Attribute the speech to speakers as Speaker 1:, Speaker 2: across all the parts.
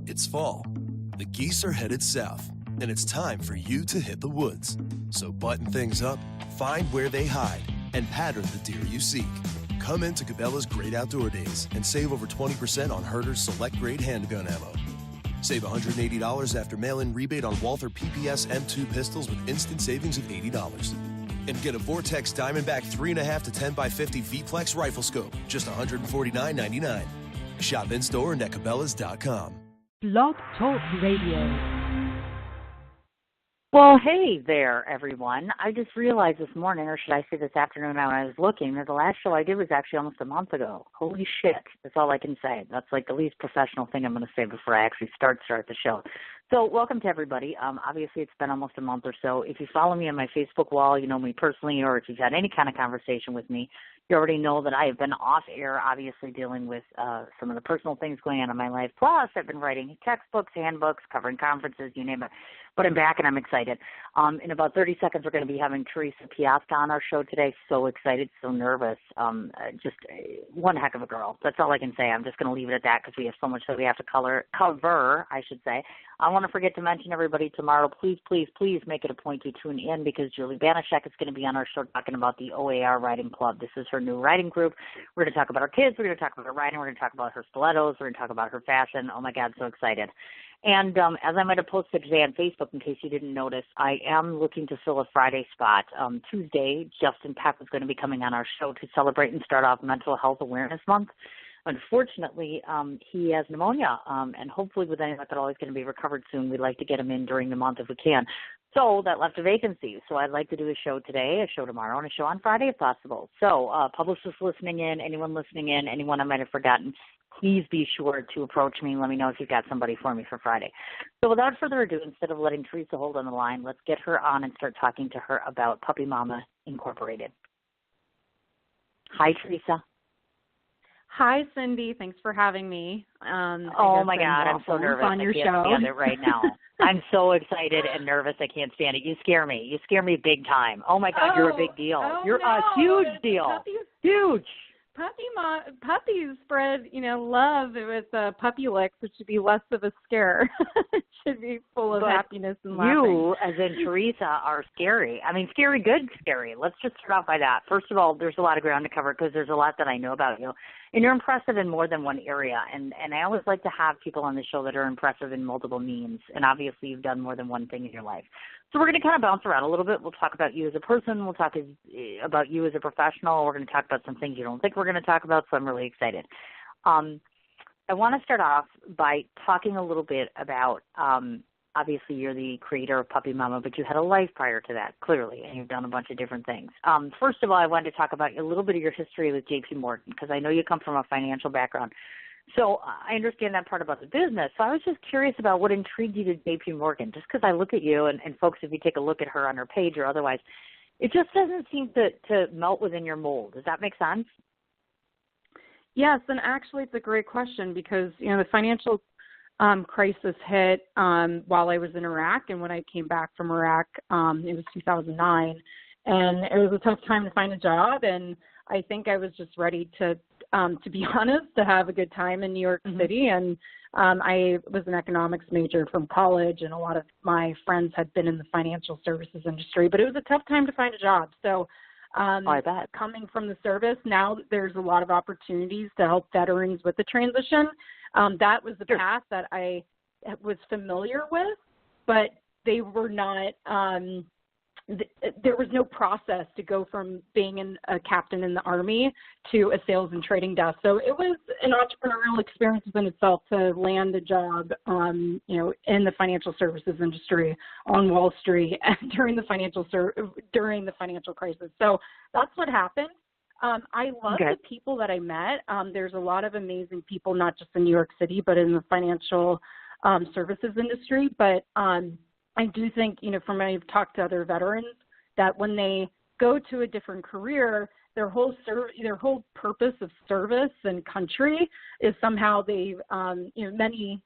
Speaker 1: It's fall. The geese are headed south, and it's time for you to hit the woods. So button things up, find where they hide, and pattern the deer you seek. Come into Cabela's Great Outdoor Days and save over 20% on Herter's select grade handgun ammo. Save $180 after mail-in rebate on Walther PPS M2 pistols with instant savings of $80. And get a Vortex Diamondback 3.5 to 10x50 V-Plex rifle scope, just $149.99. Shop in-store and at Cabela's.com.
Speaker 2: Blog Talk Radio.
Speaker 3: Well, hey there, everyone. I just realized this morning, or should I say this afternoon when I was looking, that the last show I did was actually almost a month ago. Holy shit. That's all I can say. That's like the least professional thing I'm going to say before I actually start the show. So welcome to everybody. Obviously, it's been almost a month or so. If you follow me on my Facebook wall, you know me personally, or if you've had any kind of conversation with me, you already know that I have been off air, obviously dealing with some of the personal things going on in my life. Plus, I've been writing textbooks, handbooks, covering conferences, you name it. But I'm back and I'm excited. In about 30 seconds, we're going to be having Theresa Piasta on our show today. So excited, so nervous. Just one heck of a girl. That's all I can say. I'm just going to leave it at that because we have so much that we have to cover, I should say. I want to forget to mention everybody tomorrow. Please, please, please make it a point to tune in because Julie Banashek is going to be on our show talking about the OAR Riding Club. This is her new riding group. We're going to talk about her kids. We're going to talk about her riding. We're going to talk about her stilettos. We're going to talk about her fashion. Oh, my God, so excited. And as I might have posted today on Facebook, in case you didn't notice, I am looking to fill a Friday spot. Tuesday, Justin Peck is going to be coming on our show to celebrate and start off Mental Health Awareness Month. Unfortunately, he has pneumonia, and hopefully with any luck, it's always going to be recovered soon. We'd like to get him in during the month if we can. So that left a vacancy. So I'd like to do a show today, a show tomorrow, and a show on Friday if possible. So publicists listening in, anyone I might have forgotten, please be sure to approach me and let me know if you've got somebody for me for Friday. So without further ado, instead of letting Theresa hold on the line, let's get her on and start talking to her about Puppy Mama Incorporated. Hi, Theresa.
Speaker 4: Hi, Cindy. Thanks for having me.
Speaker 3: Oh, my God. I'm so nervous.
Speaker 4: On your
Speaker 3: I can't stand it right now. I'm so excited and nervous. I can't stand it. You scare me. You scare me big time. Oh, my God. You're a big deal. You're a huge deal. Huge.
Speaker 4: Puppies spread, love with puppy licks. It should be less of a scare. It should be full of happiness and laughing.
Speaker 3: You, as in Theresa, are scary. I mean, scary, good, scary. Let's just start off by that. First of all, there's a lot of ground to cover because there's a lot that I know about you. And you're impressive in more than one area. And I always like to have people on the show that are impressive in multiple means. And obviously, you've done more than one thing in your life. So we're going to kind of bounce around a little bit. We'll talk about you as a person. We'll talk about you as a professional. We're going to talk about some things you don't think we're going to talk about, so I'm really excited. I want to start off by talking a little bit about, obviously, you're the creator of Puppy Mama, but you had a life prior to that, clearly, and you've done a bunch of different things. First of all, I wanted to talk about a little bit of your history with J.P. Morgan, because I know you come from a financial background. So I understand that part about the business. So I was just curious about what intrigued you to J.P. Morgan, just because I look at you, and folks, if you take a look at her on her page or otherwise, it just doesn't seem to melt within your mold. Does that make sense?
Speaker 4: Yes, and actually it's a great question because, the financial crisis hit while I was in Iraq, and when I came back from Iraq, it was 2009, and it was a tough time to find a job, and I think I was just ready to be honest, to have a good time in New York City. And I was an economics major from college, and a lot of my friends had been in the financial services industry, but it was a tough time to find a job. So
Speaker 3: I bet.
Speaker 4: Coming from the service, now there's a lot of opportunities to help veterans with the transition. That was the path that I was familiar with, but they were not there was no process to go from being a captain in the Army to a sales and trading desk. So it was an entrepreneurial experience within itself to land a job, in the financial services industry on Wall Street during the financial crisis. So that's what happened. I love the people that I met. There's a lot of amazing people, not just in New York City, but in the financial services industry. But I do think, from when I've talked to other veterans, that when they go to a different career, their whole purpose of service and country is somehow they've, many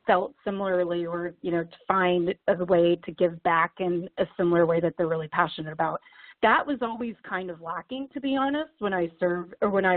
Speaker 4: felt similarly, or, to find a way to give back in a similar way that they're really passionate about. That was always kind of lacking, to be honest, when I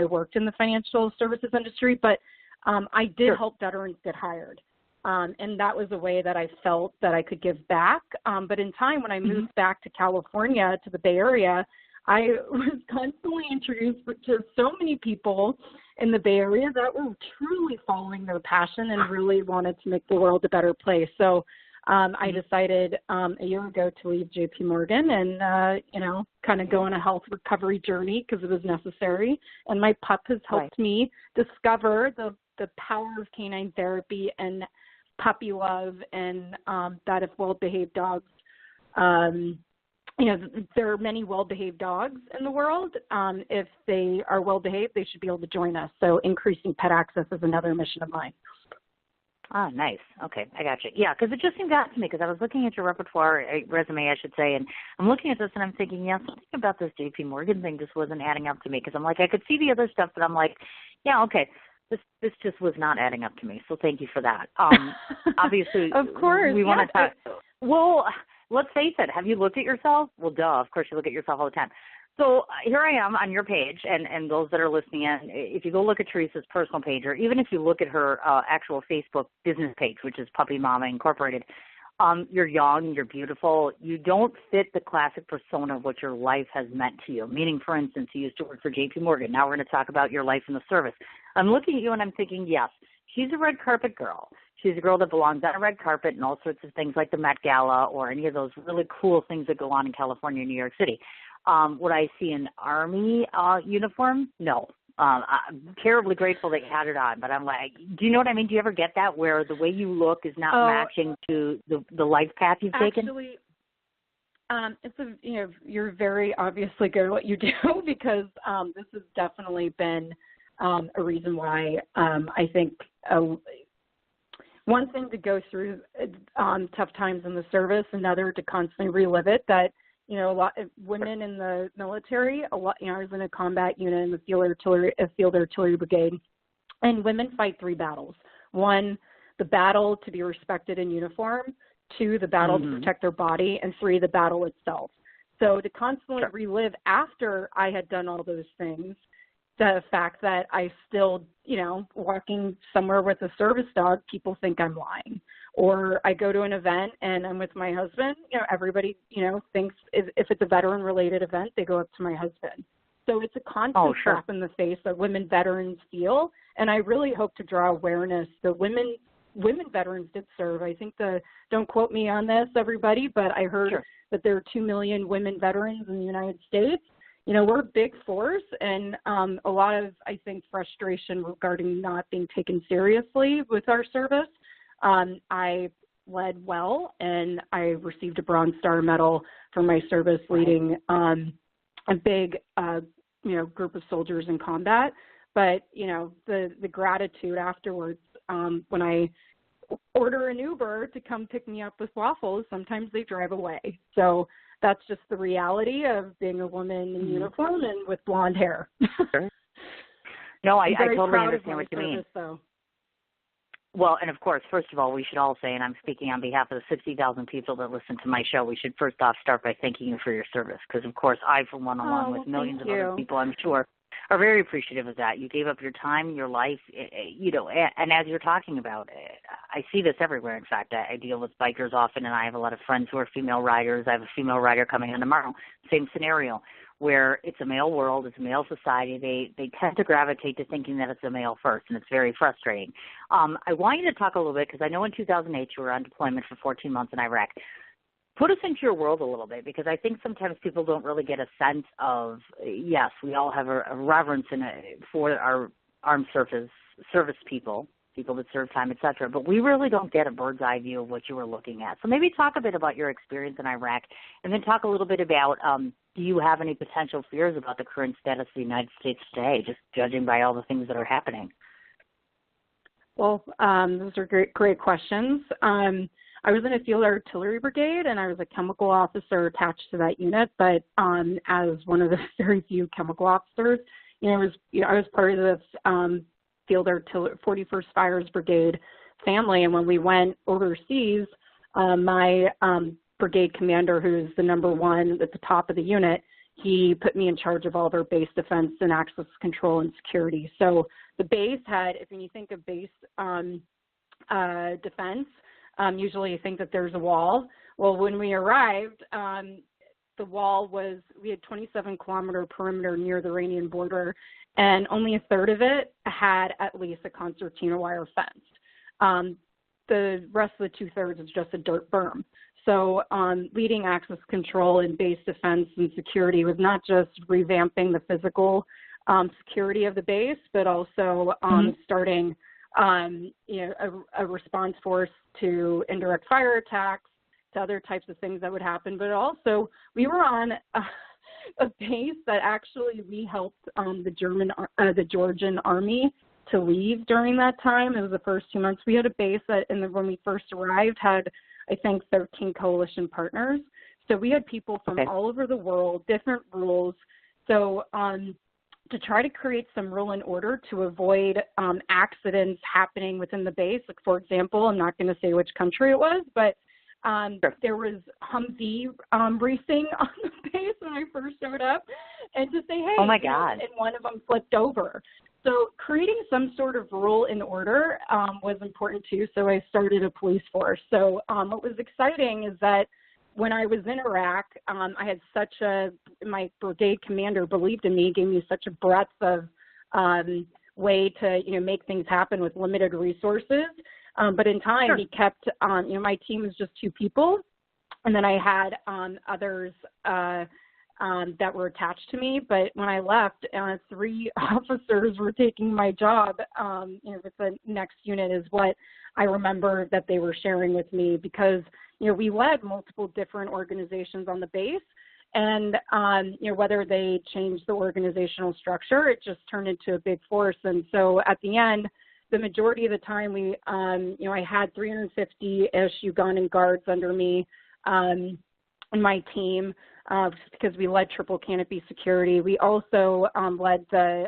Speaker 4: worked in the financial services industry. But I did help veterans get hired. And that was a way that I felt that I could give back. But in time, when I moved back to California, to the Bay Area, I was constantly introduced to so many people in the Bay Area that were truly following their passion and really wanted to make the world a better place. So I decided a year ago to leave JP Morgan and, kind of go on a health recovery journey because it was necessary. And my pup has helped me discover the power of canine therapy and puppy love, and that if well-behaved dogs, there are many well-behaved dogs in the world. If they are well-behaved, they should be able to join us. So increasing pet access is another mission of mine.
Speaker 3: Oh, nice. Okay, I got you. Yeah, because it just seemed odd to me because I was looking at your resume, I should say, and I'm looking at this and I'm thinking, something about this JP Morgan thing just wasn't adding up to me because I'm like, I could see the other stuff, but I'm like, yeah, okay. This just was not adding up to me, so thank you for that. Obviously,
Speaker 4: of course,
Speaker 3: we want to talk. Well, let's face it. Have you looked at yourself? Well, duh. Of course, you look at yourself all the time. So here I am on your page, and those that are listening in, if you go look at Theresa's personal page, or even if you look at her actual Facebook business page, which is Puppy Mama Incorporated, you're young, you're beautiful. You don't fit the classic persona of what your life has meant to you. Meaning, for instance, you used to work for JP Morgan. Now we're going to talk about your life in the service. I'm looking at you and I'm thinking, yes, she's a red carpet girl. She's a girl that belongs on a red carpet and all sorts of things like the Met Gala or any of those really cool things that go on in California and New York City. Would I see an Army uniform? No. I'm terribly grateful that you had it on, but I'm like, do you know what I mean? Do you ever get that where the way you look is not matching to the life path you've taken?
Speaker 4: Actually, you're very obviously good at what you do because this has definitely been a reason why I think one thing to go through tough times in the service, another to constantly relive it. That a lot of women in the military, I was in a combat unit in the field artillery brigade, and women fight 3 battles. 1, the battle to be respected in uniform. 2, the battle to protect their body. And 3, the battle itself. So to constantly relive after I had done all those things, the fact that I still, walking somewhere with a service dog, people think I'm lying. Or I go to an event and I'm with my husband, everybody, thinks if it's a veteran-related event, they go up to my husband. So it's a constant slap in the face that women veterans feel, and I really hope to draw awareness that women veterans did serve. I think don't quote me on this, everybody, but I heard that there are 2 million women veterans in the United States. We're a big force, and a lot of, I think, frustration regarding not being taken seriously with our service. I led well, and I received a Bronze Star Medal for my service leading a big, group of soldiers in combat. But, the gratitude afterwards, when I order an Uber to come pick me up with waffles, sometimes they drive away. So that's just the reality of being a woman in uniform and with blonde hair.
Speaker 3: No, I totally understand what you mean. Though. Well, and of course, first of all, we should all say, and I'm speaking on behalf of the 60,000 people that listen to my show, we should first off start by thanking you for your service. Because, of course, I, for one, along with millions of other people, I'm sure, are very appreciative of that. You gave up your time, your life, and as you're talking about, I see this everywhere. In fact, I deal with bikers often, and I have a lot of friends who are female riders. I have a female rider coming on tomorrow. Same scenario, where it's a male world, it's a male society. They tend to gravitate to thinking that it's a male first, and it's very frustrating. I want you to talk a little bit, because I know in 2008 you were on deployment for 14 months in Iraq. Put us into your world a little bit, because I think sometimes people don't really get a sense of, yes, we all have a reverence for our armed service people that serve time, et cetera, but we really don't get a bird's eye view of what you were looking at. So maybe talk a bit about your experience in Iraq, and then talk a little bit about, do you have any potential fears about the current status of the United States today, just judging by all the things that are happening?
Speaker 4: Well, those are great questions. I was in a field artillery brigade, and I was a chemical officer attached to that unit. But as one of the very few chemical officers, I was part of this field artillery 41st Fires Brigade family. And when we went overseas, my brigade commander, who's the number one at the top of the unit, he put me in charge of all their base defense and access control and security. So the base had, if you think of base defense. Usually you think that there's a wall. Well, when we arrived, the wall was, we had 27-kilometer perimeter near the Iranian border, and only a third of it had at least a concertina wire fence. The rest of the two-thirds is just a dirt berm. So leading access control and base defense and security was not just revamping the physical security of the base, but also starting a response force to indirect fire attacks, to other types of things that would happen. But also, we were on a base that actually we helped the Georgian army to leave during that time. It was the first 2 months. We had a base that, when we first arrived, had, I think, 13 coalition partners. So we had people from all over the world, different rules. So to try to create some rule and order to avoid accidents happening within the base. Like, for example, I'm not going to say which country it was, but there was Humvee racing on the base when I first showed up, and to say, hey,
Speaker 3: oh my God,
Speaker 4: and one of them flipped over. So creating some sort of rule and order was important too. So I started a police force. So what was exciting is that when I was in Iraq, I had my brigade commander believed in me, gave me such a breadth of way to, make things happen with limited resources. But in time, he kept, my team was just 2 people. And then I had others that were attached to me. But when I left, 3 officers were taking my job, with the next unit is what I remember that they were sharing with me, because, we led multiple different organizations on the base. And, whether they changed the organizational structure, it just turned into a big force. And so at the end, the majority of the time I had 350-ish Ugandan guards under me and my team because we led triple canopy security. We also led the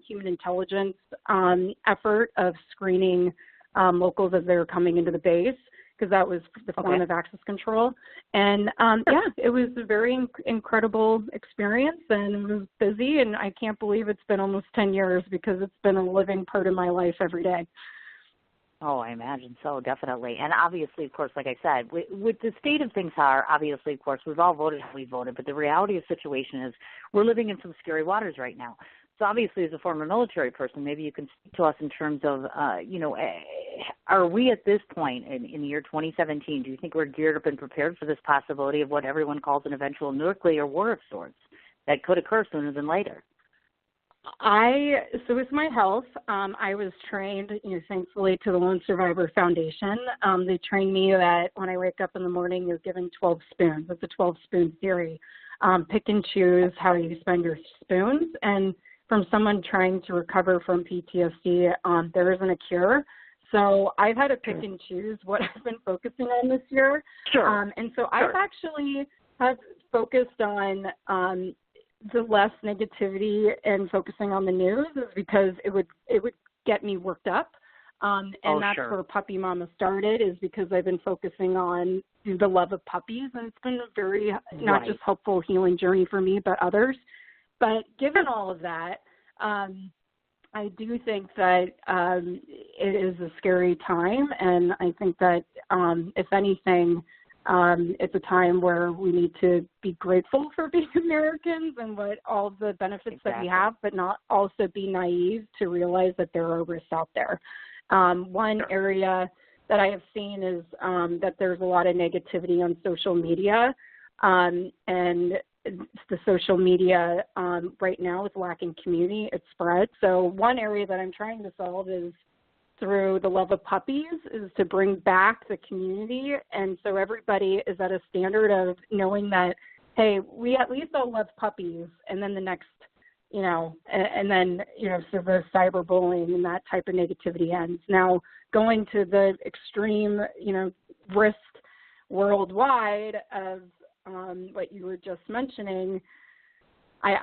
Speaker 4: human intelligence effort of screening locals as they were coming into the base, because that was the form of access control. And it was a very incredible experience, and it was busy, and I can't believe it's been almost 10 years because it's been a living part of my life every day.
Speaker 3: Oh, I imagine so, definitely. And obviously, of course, like I said, with the state of things are, obviously, of course, we've all voted how we voted, but the reality of the situation is we're living in some scary waters right now. So obviously, as a former military person, maybe you can speak to us in terms of, are we at this point in the year 2017, do you think we're geared up and prepared for this possibility of what everyone calls an eventual nuclear war of sorts that could occur sooner than later?
Speaker 4: So with my health, I was trained, thankfully, to the Lone Survivor Foundation. They trained me that when I wake up in the morning, you're given 12 spoons. It's a 12-spoon theory. Pick and choose how you spend your spoons. And from someone trying to recover from PTSD, there isn't a cure. So I've had to pick and choose what I've been focusing on this year. And so I've actually have focused on the less negativity and focusing on the news is because it would get me worked up. And that's where Puppy Mama started, is because I've been focusing on the love of puppies, and it's been a very not just helpful healing journey for me, but others. But given all of that, I do think that it is a scary time, and I think that if anything, it's a time where we need to be grateful for being Americans and what all the benefits that we have, but not also be naive to realize that there are risks out there. One area that I have seen is that there's a lot of negativity on social media, and the social media right now is lacking community. It's spread. So one area that I'm trying to solve is through the love of puppies, is to bring back the community. And so everybody is at a standard of knowing that, hey, we at least all love puppies. And then the next, so the cyberbullying and that type of negativity ends. Now, going to the extreme, risk worldwide of what you were just mentioning, I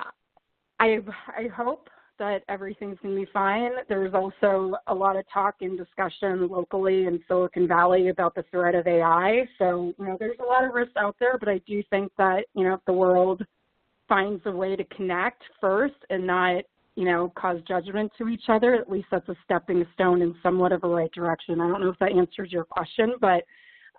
Speaker 4: hope that everything's going to be fine. There's also a lot of talk and discussion locally in Silicon Valley about the threat of AI. So, there's a lot of risks out there, but I do think that, if the world finds a way to connect first and not cause judgment to each other. At least that's a stepping stone in somewhat of a right direction. I don't know if that answers your question, but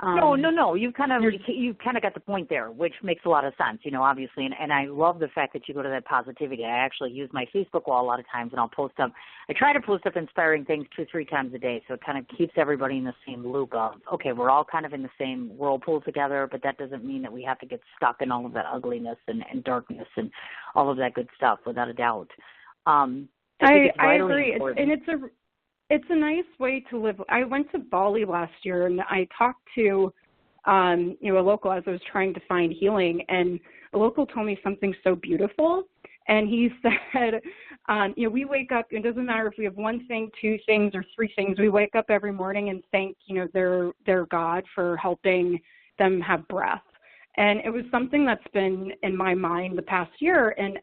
Speaker 3: No. You've kind of got the point there, which makes a lot of sense, obviously. And I love the fact that you go to that positivity. I actually use my Facebook wall a lot of times, and I'll post up. I try to post up inspiring things 2-3 times a day, so it kind of keeps everybody in the same loop of, okay, we're all kind of in the same whirlpool together, but that doesn't mean that we have to get stuck in all of that ugliness and darkness and all of that good stuff, without a doubt. I
Speaker 4: agree, and it's a nice way to live. I went to Bali last year, and I talked to, a local as I was trying to find healing, and a local told me something so beautiful. And he said, we wake up, it doesn't matter if we have one thing, 2 things, or 3 things. We wake up every morning and thank, their God for helping them have breath. And it was something that's been in my mind the past year. And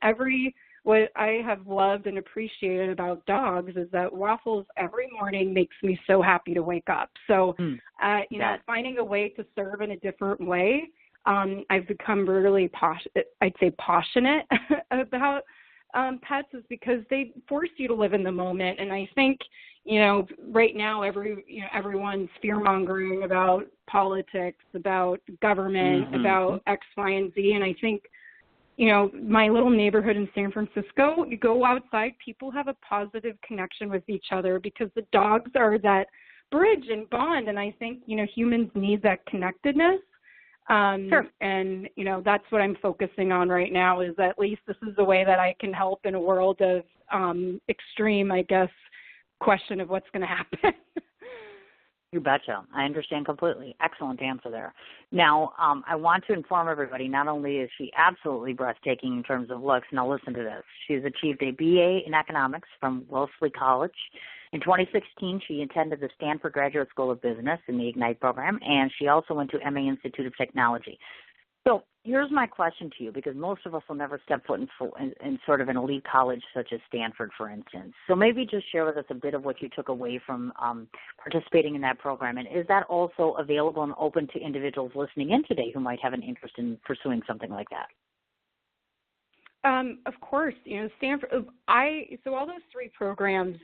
Speaker 4: what I have loved and appreciated about dogs is that Waffles every morning makes me so happy to wake up. So, finding a way to serve in a different way, I've become really passionate about pets, is because they force you to live in the moment. And I think, right now everyone's fear-mongering about politics, about government, about X, Y, and Z. And I think, my little neighborhood in San Francisco, you go outside, people have a positive connection with each other because the dogs are that bridge and bond. And I think, humans need that connectedness.
Speaker 3: Sure.
Speaker 4: And, that's what I'm focusing on right now, is at least this is the way that I can help in a world of extreme, I guess, question of what's going to happen.
Speaker 3: You betcha. I understand completely. Excellent answer there. Now, I want to inform everybody, not only is she absolutely breathtaking in terms of looks, now listen to this. She's achieved a BA in economics from Wellesley College. In 2016, she attended the Stanford Graduate School of Business in the Ignite program, and she also went to MA Institute of Technology. So here's my question to you, because most of us will never step foot in sort of an elite college such as Stanford, for instance. So maybe just share with us a bit of what you took away from participating in that program. And is that also available and open to individuals listening in today who might have an interest in pursuing something like that?
Speaker 4: Of course, Stanford, so all those 3 programs,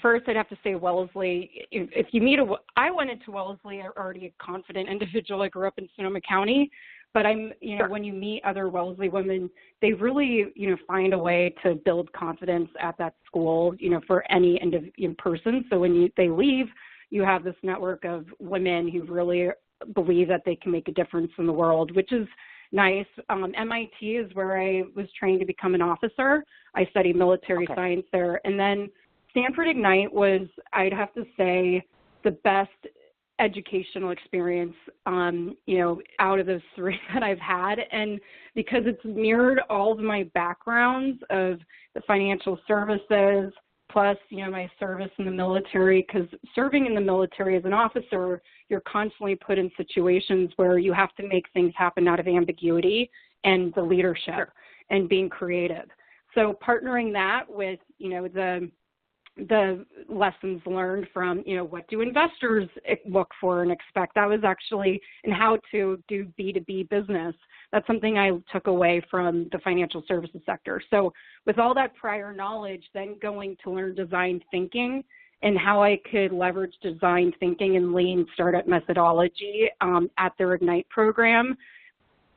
Speaker 4: first I'd have to say Wellesley. If you meet I went into Wellesley already a confident individual. I grew up in Sonoma County, but
Speaker 3: Sure.
Speaker 4: when you meet other Wellesley women, they really, find a way to build confidence at that school, for any person. So when they leave, you have this network of women who really believe that they can make a difference in the world, which is nice. MIT is where I was trained to become an officer. I studied military science there. And then Stanford Ignite was, I'd have to say, the best educational experience, out of those 3 that I've had. And because it's mirrored all of my backgrounds of the financial services, plus, my service in the military, because serving in the military as an officer, you're constantly put in situations where you have to make things happen out of ambiguity and the leadership and being creative. So partnering that with, the lessons learned from, what do investors look for and expect? That was actually, and how to do B2B business. That's something I took away from the financial services sector. So with all that prior knowledge, then going to learn design thinking and how I could leverage design thinking and lean startup methodology at their Ignite program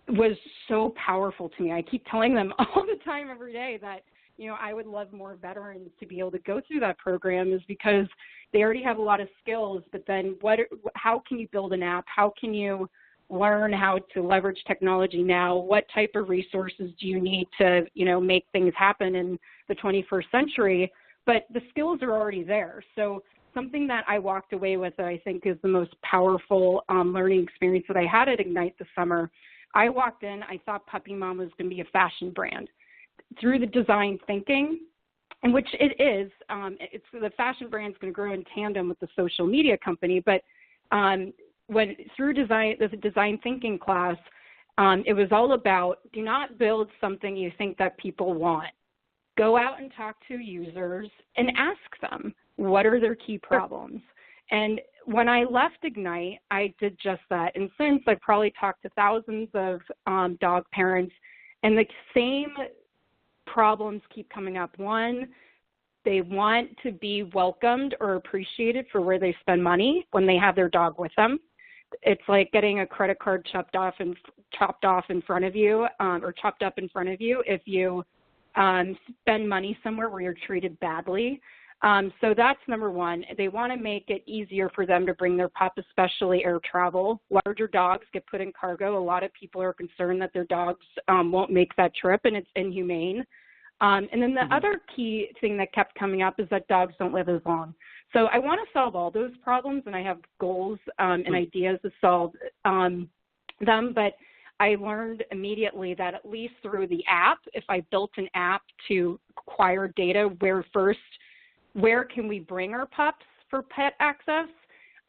Speaker 4: was so powerful to me. I keep telling them all the time, every day, that I would love more veterans to be able to go through that program, is because they already have a lot of skills, but then how can you build an app? How can you learn how to leverage technology now? What type of resources do you need to, make things happen in the 21st century? But the skills are already there. So something that I walked away with that I think is the most powerful learning experience that I had at Ignite this summer. I walked in, I thought Puppy Mom was going to be a fashion brand. Through the design thinking, and which it is, the fashion brand is going to grow in tandem with the social media company. But through the design thinking class, it was all about, do not build something you think that people want. Go out and talk to users and ask them, what are their key problems? And when I left Ignite, I did just that. And since, I've probably talked to thousands of dog parents, and the same problems keep coming up. One, they want to be welcomed or appreciated for where they spend money when they have their dog with them. It's like getting a credit card chopped off in front of you, or chopped up in front of you if you spend money somewhere where you're treated badly. So that's number one. They want to make it easier for them to bring their pup, especially air travel. Larger dogs get put in cargo. A lot of people are concerned that their dogs won't make that trip, and it's inhumane. And then the other key thing that kept coming up is that dogs don't live as long. So I want to solve all those problems, and I have goals and ideas to solve them. But I learned immediately that at least through the app, if I built an app to acquire data, where can we bring our pups for pet access,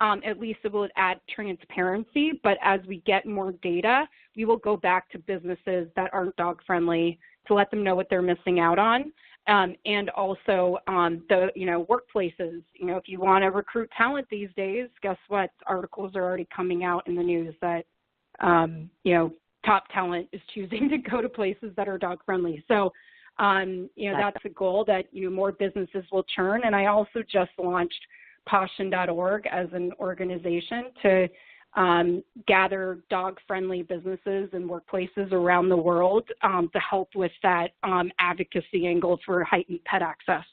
Speaker 4: at least it will add transparency. But as we get more data, we will go back to businesses that aren't dog friendly to let them know what they're missing out on. And also the, workplaces, if you want to recruit talent these days, guess what? Articles are already coming out in the news that, top talent is choosing to go to places that are dog friendly. So, that's a goal that, more businesses will churn. And I also just launched Passion.org as an organization to gather dog-friendly businesses and workplaces around the world to help with that advocacy angle for heightened pet access.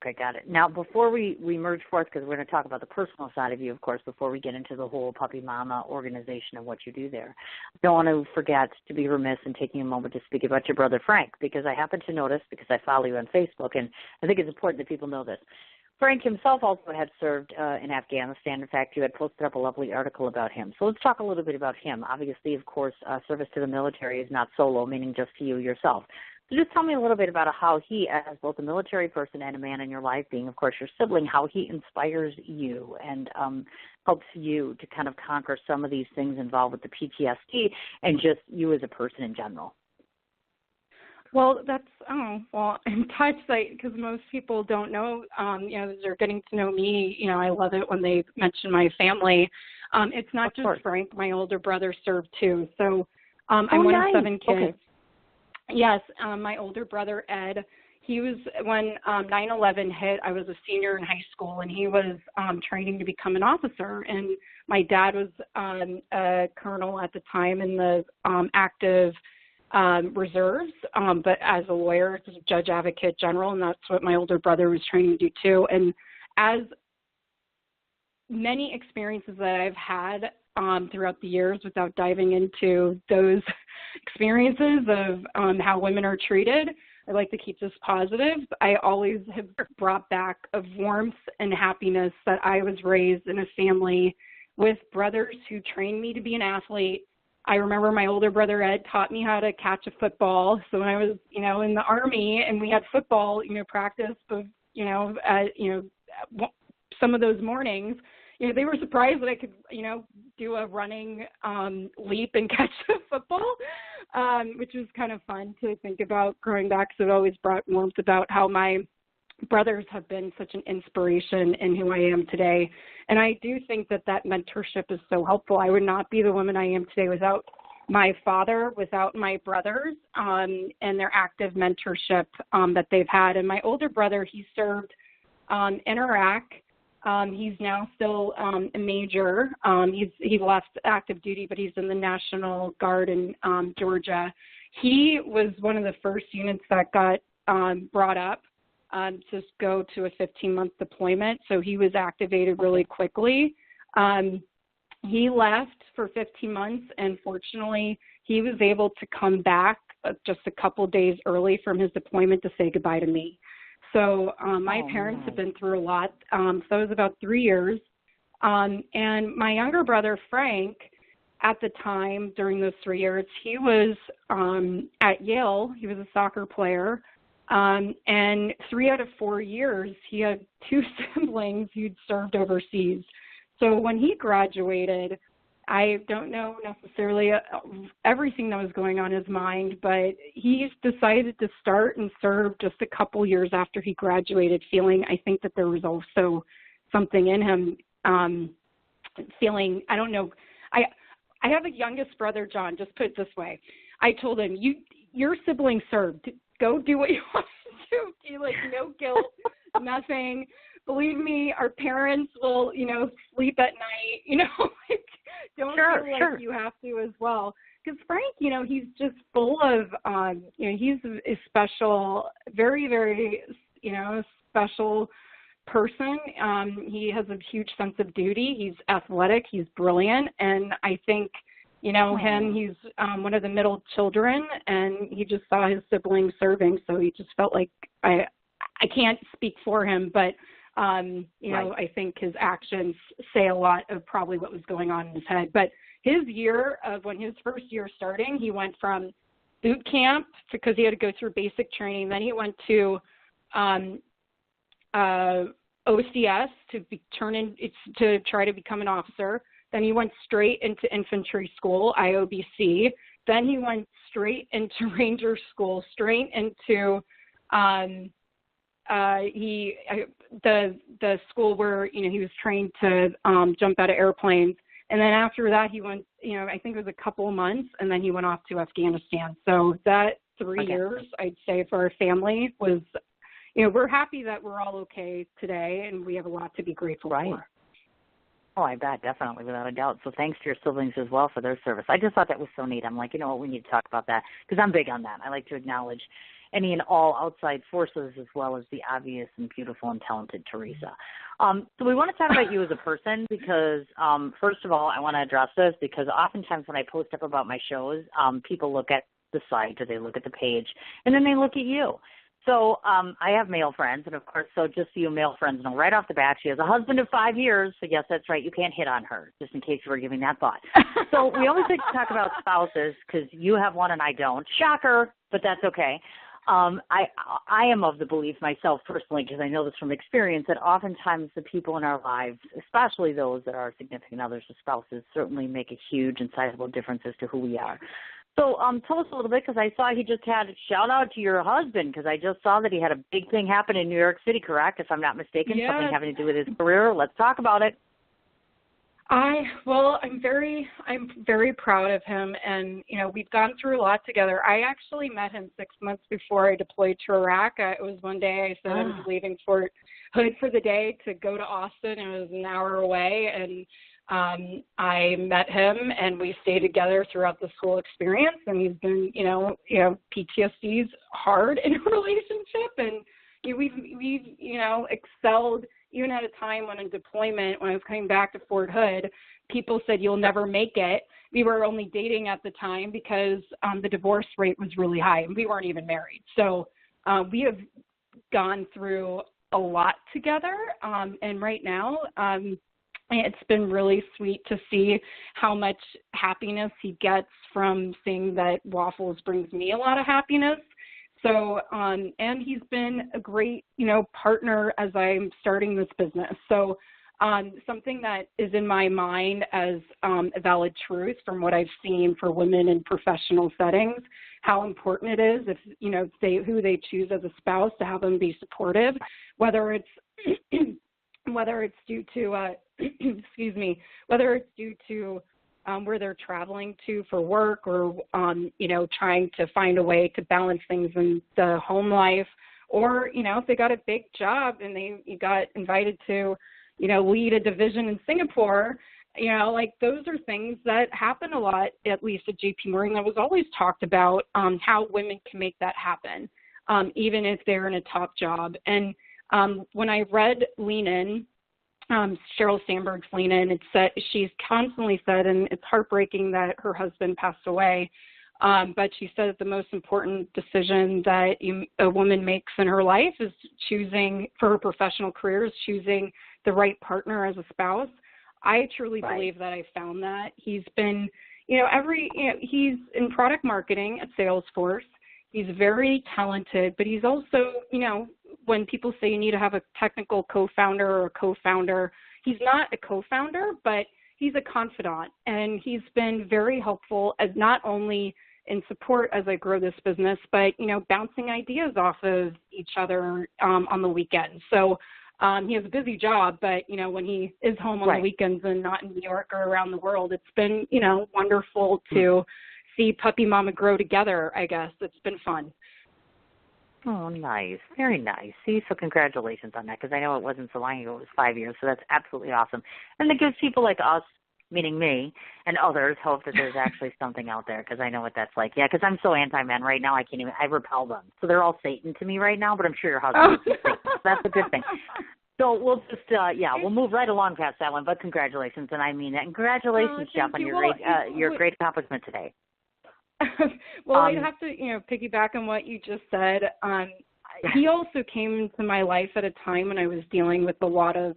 Speaker 3: Okay, got it. Now, before we merge forth, because we're going to talk about the personal side of you, of course, before we get into the whole Puppy Mama organization and what you do there, I don't want to forget to be remiss in taking a moment to speak about your brother Frank, because I happen to notice, because I follow you on Facebook, and I think it's important that people know this. Frank himself also had served in Afghanistan. In fact, you had posted up a lovely article about him. So let's talk a little bit about him. Obviously, of course, service to the military is not solo, meaning just to you yourself. So just tell me a little bit about how he, as both a military person and a man in your life, being, of course, your sibling, how he inspires you and helps you to kind of conquer some of these things involved with the PTSD and just you as a person in general.
Speaker 4: Well, in touch, because most people don't know, they're getting to know me. I love it when they mention my family. It's not just Frank. My older brother served too. So I'm one of 7 kids. Okay. Yes, my older brother, Ed, he was, when 9/11 hit, I was a senior in high school, and he was training to become an officer. And my dad was a colonel at the time in the active reserves, but as a lawyer, as a judge advocate general, and that's what my older brother was training to do too. And as many experiences that I've had throughout the years, without diving into those experiences of how women are treated, I like to keep this positive. I always have brought back a warmth and happiness that I was raised in a family with brothers who trained me to be an athlete. I remember my older brother, Ed, taught me how to catch a football. So when I was, in the Army and we had football, practice, but, some of those mornings, they were surprised that I could, do a running leap and catch a football, which was kind of fun to think about growing back. So it always brought warmth about how my brothers have been such an inspiration in who I am today. And I do think that mentorship is so helpful. I would not be the woman I am today without my father, without my brothers, and their active mentorship that they've had. And my older brother, he served in Iraq. He's now still a major. He left active duty, but he's in the National Guard in Georgia. He was one of the first units that got brought up to go to a 15-month deployment. So he was activated really quickly. He left for 15 months, and fortunately, he was able to come back just a couple days early from his deployment to say goodbye to me. So my parents have been through a lot. So it was about 3 years. And my younger brother, Frank, at the time during those 3 years, he was at Yale. He was a soccer player. And 3 out of 4 years, he had 2 siblings who'd served overseas. So when he graduated, I don't know necessarily everything that was going on in his mind, but he decided to start and serve just a couple years after he graduated, feeling, I think that there was also something in him, feeling, I don't know. I have a youngest brother, John, just put it this way. I told him, your sibling served. go do what you want to do. Like, no guilt, nothing. Believe me, our parents will, sleep at night, like, don't feel like you have to as well. Because Frank, he's just full of, he's a special, very, very, special person. He has a huge sense of duty. He's athletic. He's brilliant. And I think, him, he's one of the middle children, and he just saw his siblings serving. So he just felt like, I can't speak for him, but, I think his actions say a lot of probably what was going on in his head. But his year of when his first year starting, he went from boot camp because he had to go through basic training. Then he went to OCS to try to become an officer. Then he went straight into infantry school, IOBC. Then he went straight into Ranger school, straight into the school where he was trained to jump out of airplanes. And then after that, he went, I think it was a couple of months, and then he went off to Afghanistan. So that 3 years, I'd say, for our family was, we're happy that we're all okay today, and we have a lot to be grateful for.
Speaker 3: Oh, I bet, definitely, without a doubt. So thanks to your siblings as well for their service. I just thought that was so neat. I'm like, we need to talk about that because I'm big on that. I like to acknowledge any and all outside forces as well as the obvious and beautiful and talented Theresa. So we want to talk about you as a person because, first of all, I want to address this because oftentimes when I post up about my shows, people look at the site or they look at the page, and then they look at you. So I have male friends, and, of course, so just so you male friends know, right off the bat, she has a husband of 5 years, so yes, that's right, you can't hit on her, just in case you were giving that thought. So we always like to talk about spouses because you have one and I don't. Shocker, but that's okay. I am of the belief myself personally, because I know this from experience, that oftentimes the people in our lives, especially those that are significant others or spouses, certainly make a huge and sizable difference as to who we are. So tell us a little bit, because I saw he just had a shout-out to your husband, because I just saw that he had a big thing happen in New York City, correct, if I'm not mistaken, something having to do with his career. Let's talk about it.
Speaker 4: I'm very proud of him, and, we've gone through a lot together. I actually met him 6 months before I deployed to Iraq. It was one day I said I was leaving Fort Hood for the day to go to Austin. It was an hour away, and I met him, and we stayed together throughout the school experience, and he's been, PTSD's hard in a relationship, and we've excelled. Even at a time when in deployment, when I was coming back to Fort Hood, people said, you'll never make it. We were only dating at the time because the divorce rate was really high, and we weren't even married. So we have gone through a lot together, and right now it's been really sweet to see how much happiness he gets from seeing that Waffles brings me a lot of happiness. So, and he's been a great, partner as I'm starting this business. So, something that is in my mind as a valid truth from what I've seen for women in professional settings, how important it is if, who they choose as a spouse to have them be supportive, whether it's due to, whether it's due to where they're traveling to for work or, trying to find a way to balance things in the home life, or, if they got a big job and you got invited to, lead a division in Singapore, those are things that happen a lot, at least at JP Morgan. That was always talked about how women can make that happen, even if they're in a top job. And when I read Lean In, Sheryl Sandberg's Lean In, it said, she's constantly said, and it's heartbreaking that her husband passed away, but she said that the most important decision that a woman makes in her life is choosing, for her professional career, is choosing the right partner as a spouse. I truly believe that I found that. He's been, he's in product marketing at Salesforce. He's very talented, but he's also, when people say you need to have a technical co-founder or a co-founder, he's not a co-founder, but he's a confidant. And he's been very helpful as not only in support as I grow this business, but, bouncing ideas off of each other on the weekends. So he has a busy job, but, when he is home on the weekends and not in New York or around the world, it's been, wonderful to see puppy mama grow together, I guess. It's been fun.
Speaker 3: Oh, nice. Very nice. See, so congratulations on that, because I know it wasn't so long ago. It was 5 years, so that's absolutely awesome. And it gives people like us, meaning me, and others, hope that there's actually something out there, because I know what that's like. Yeah, because I'm so anti-men right now, I repel them. So they're all Satan to me right now, but I'm sure your husband is Satan. So that's a good thing. So we'll just, we'll move right along past that one, but congratulations, and I mean that. And congratulations, Jeff, on your great accomplishment today.
Speaker 4: Well, I'd have to, piggyback on what you just said. He also came into my life at a time when I was dealing with a lot of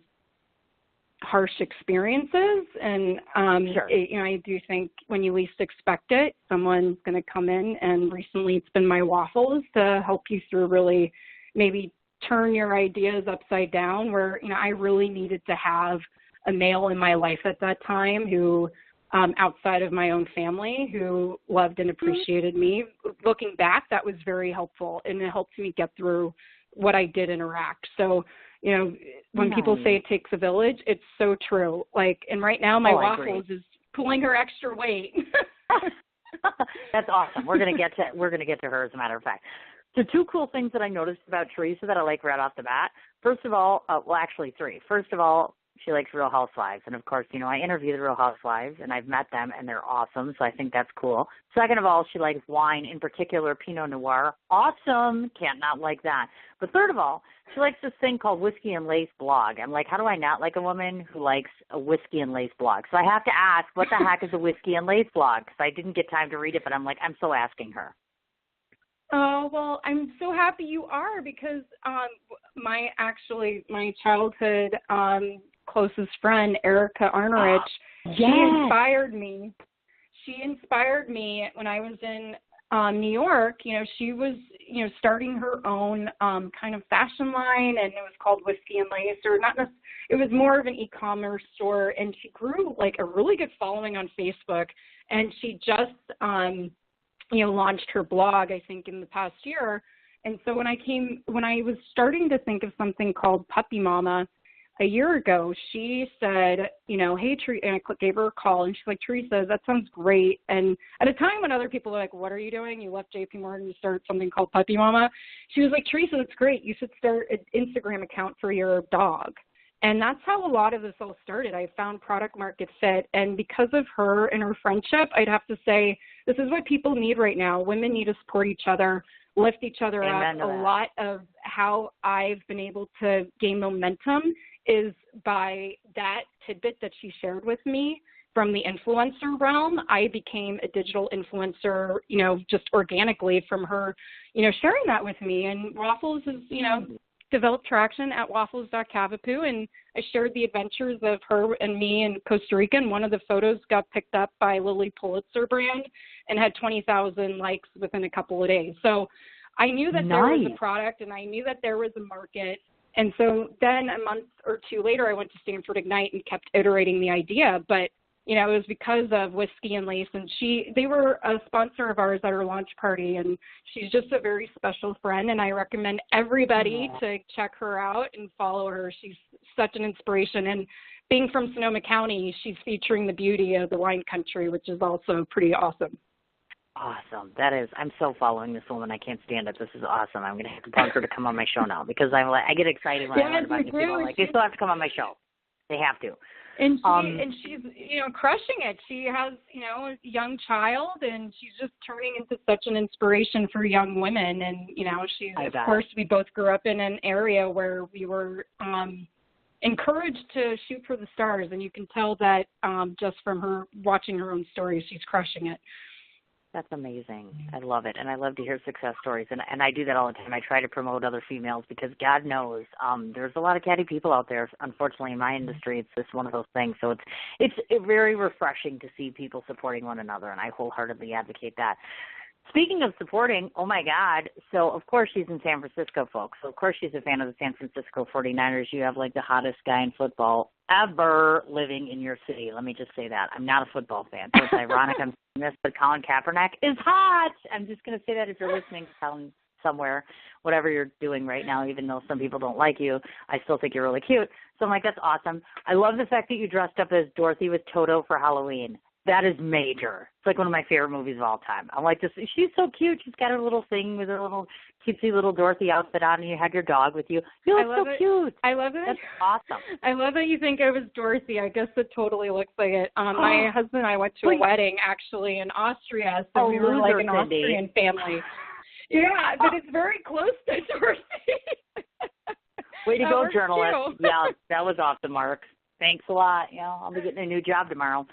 Speaker 4: harsh experiences, and
Speaker 3: Sure.
Speaker 4: I do think when you least expect it, someone's going to come in, and recently it's been my Waffles to help you through really maybe turn your ideas upside down, where I really needed to have a male in my life at that time who outside of my own family, who loved and appreciated me. Looking back, that was very helpful, and it helped me get through what I did in Iraq. So, when people say it takes a village, it's so true. And right now my Waffles is pulling her extra weight.
Speaker 3: That's awesome. We're gonna get to her, as a matter of fact. So 2 cool things that I noticed about Theresa that I like right off the bat. First of all, actually 3. First of all, she likes Real Housewives. And, of course, I interview the Real Housewives, and I've met them, and they're awesome, so I think that's cool. Second of all, she likes wine, in particular Pinot Noir. Awesome. Can't not like that. But third of all, she likes this thing called Whiskey and Lace blog. I'm like, how do I not like a woman who likes a Whiskey and Lace blog? So I have to ask, what the heck is a Whiskey and Lace blog? Because I didn't get time to read it, but I'm so asking her.
Speaker 4: Oh, well, I'm so happy you are, because my childhood closest friend, Erica Arnerich, she inspired me. She inspired me when I was in New York. She was, starting her own kind of fashion line, and it was called Whiskey and Lace, or not necessarily, it was more of an e-commerce store, and she grew a really good following on Facebook, and she just launched her blog, I think, in the past year. And so when I was starting to think of something called Puppy Mama a year ago, she said, hey, Teresa, and I gave her a call, and she's like, Teresa, that sounds great. And at a time when other people were like, what are you doing? You left JP Morgan to start something called Puppy Mama. She was like, Teresa, that's great. You should start an Instagram account for your dog. And that's how a lot of this all started. I found product market fit. And because of her and her friendship, I'd have to say, this is what people need right now. Women need to support each other, lift each other up. A lot of how I've been able to gain momentum is by that tidbit that she shared with me from the influencer realm. I became a digital influencer, just organically from her, sharing that with me. And Waffles is, developed traction at waffles.cavapoo, and I shared the adventures of her and me in Costa Rica, and one of the photos got picked up by Lily Pulitzer brand and had 20,000 likes within a couple of days. So I knew that there was a product, and I knew that there was a market. And so then a month or 2 later, I went to Stanford Ignite and kept iterating the idea. But, it was because of Whiskey and Lace, and they were a sponsor of ours at our launch party, and she's just a very special friend, and I recommend everybody to check her out and follow her. She's such an inspiration. And being from Sonoma County, she's featuring the beauty of the wine country, which is also pretty awesome.
Speaker 3: Awesome. That is, I'm so following this woman. I can't stand it. This is awesome. I'm going to have to bug her to come on my show now, because I get excited when I learn about new people. I'm like, they still have to come on my show. They have to.
Speaker 4: And she's, crushing it. She has, a young child, and she's just turning into such an inspiration for young women. And, she's, of course, we both grew up in an area where we were encouraged to shoot for the stars. And you can tell that just from her watching her own stories, she's crushing it.
Speaker 3: That's amazing. I love it. And I love to hear success stories. And I do that all the time. I try to promote other females, because God knows there's a lot of catty people out there. Unfortunately, in my industry, it's just one of those things. So it's very refreshing to see people supporting one another, and I wholeheartedly advocate that. Speaking of supporting, oh, my God, so, of course, she's in San Francisco, folks. So, of course, she's a fan of the San Francisco 49ers. You have, the hottest guy in football ever living in your city. Let me just say that. I'm not a football fan, so it's ironic I'm saying this, but Colin Kaepernick is hot. I'm just going to say that if you're listening, Colin, somewhere, whatever you're doing right now, even though some people don't like you, I still think you're really cute. So I'm like, that's awesome. I love the fact that you dressed up as Dorothy with Toto for Halloween. That is major. It's like one of my favorite movies of all time. I'm like, she's so cute. She's got her little thing with her little cutesy little Dorothy outfit on, and you had your dog with you. You look so cute.
Speaker 4: I love it.
Speaker 3: That's awesome.
Speaker 4: I love that you think it was Dorothy. I guess it totally looks like it. My husband and I went to a wedding, actually, in Austria, so we were like an Austrian family. Yeah, but it's very close to Dorothy.
Speaker 3: Way to go, journalist. Yeah, that was off the mark. Thanks a lot. I'll be getting a new job tomorrow.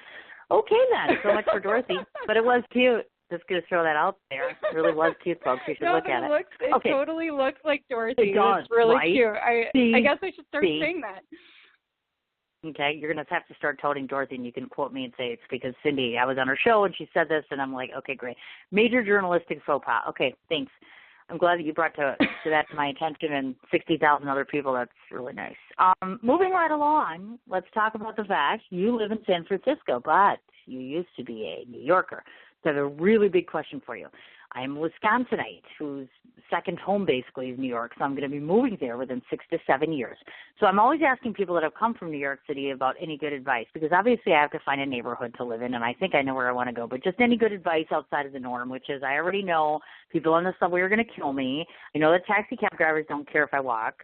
Speaker 3: Okay, then. So much for Dorothy. But it was cute. Just going to throw that out there. It really was cute, folks. You should look at it.
Speaker 4: It totally looks like Dorothy.
Speaker 3: It does,
Speaker 4: it's really
Speaker 3: right?
Speaker 4: cute. I guess I should start saying that.
Speaker 3: Okay, you're going to have to start toting Dorothy, and you can quote me and say it's because Cindy, I was on her show, and she said this, and I'm like, okay, great. Major journalistic faux pas. Okay, thanks. I'm glad that you brought that to my attention and 60,000 other people. That's really nice. Moving right along, let's talk about the fact you live in San Francisco, but you used to be a New Yorker. So I have a really big question for you. I'm a Wisconsinite whose second home basically is New York, so I'm going to be moving there within 6 to 7 years. So I'm always asking people that have come from New York City about any good advice, because obviously I have to find a neighborhood to live in, and I think I know where I want to go, but just any good advice outside of the norm, which is I already know people on the subway are going to kill me. I know that taxi cab drivers don't care if I walk.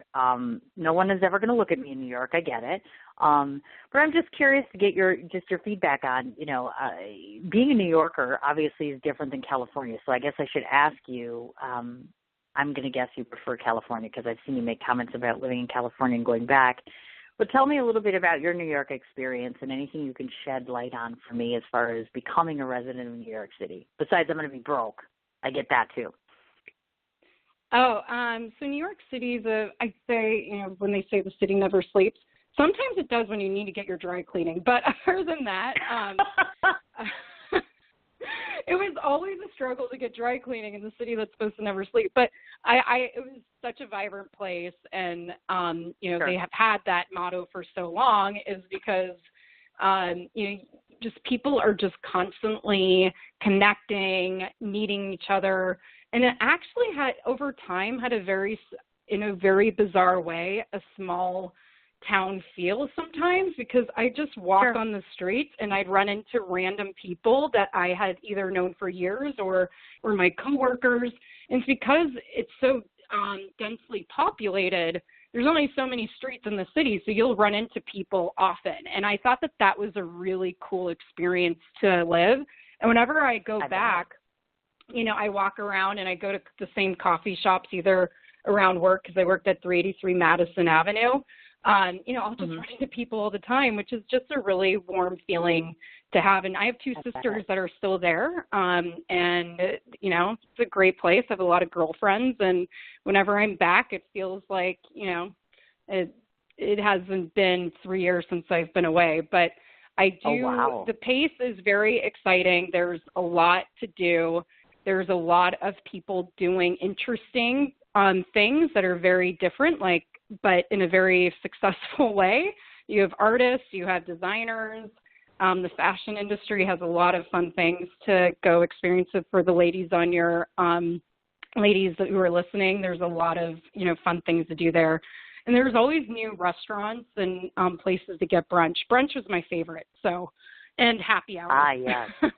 Speaker 3: No one is ever going to look at me in New York. I get it. But I'm just curious to get your feedback on, being a New Yorker obviously is different than California. So I guess I should ask you, I'm going to guess you prefer California because I've seen you make comments about living in California and going back. But tell me a little bit about your New York experience and anything you can shed light on for me as far as becoming a resident of New York City. Besides, I'm going to be broke. I get that too.
Speaker 4: So New York City is I'd say, when they say the city never sleeps, sometimes it does when you need to get your dry cleaning. But other than that, it was always a struggle to get dry cleaning in the city that's supposed to never sleep. But it was such a vibrant place, and
Speaker 3: Sure.
Speaker 4: They have had that motto for so long, is because just people are just constantly connecting, meeting each other, and it actually had over time had in a very bizarre way, a small town feel sometimes, because I just walk on the streets and I'd run into random people that I had either known for years or were my coworkers. And it's because it's so densely populated, there's only so many streets in the city, so you'll run into people often. And I thought that was a really cool experience to live. And whenever I go back, I walk around and I go to the same coffee shops either around work, because I worked at 383 Madison Avenue. I'll just run into people all the time, which is just a really warm feeling to have. And I have two sisters that are still there. And it's a great place. I have a lot of girlfriends. And whenever I'm back, it feels like, it hasn't been 3 years since I've been away. But I do, the pace is very exciting. There's a lot to do. There's a lot of people doing interesting things that are very different, but in a very successful way. You have artists, you have designers. The fashion industry has a lot of fun things to go experience it for the ladies on your ladies who are listening. There's a lot of, fun things to do there. And there's always new restaurants and places to get brunch. Brunch was my favorite. And happy hour.
Speaker 3: Yes.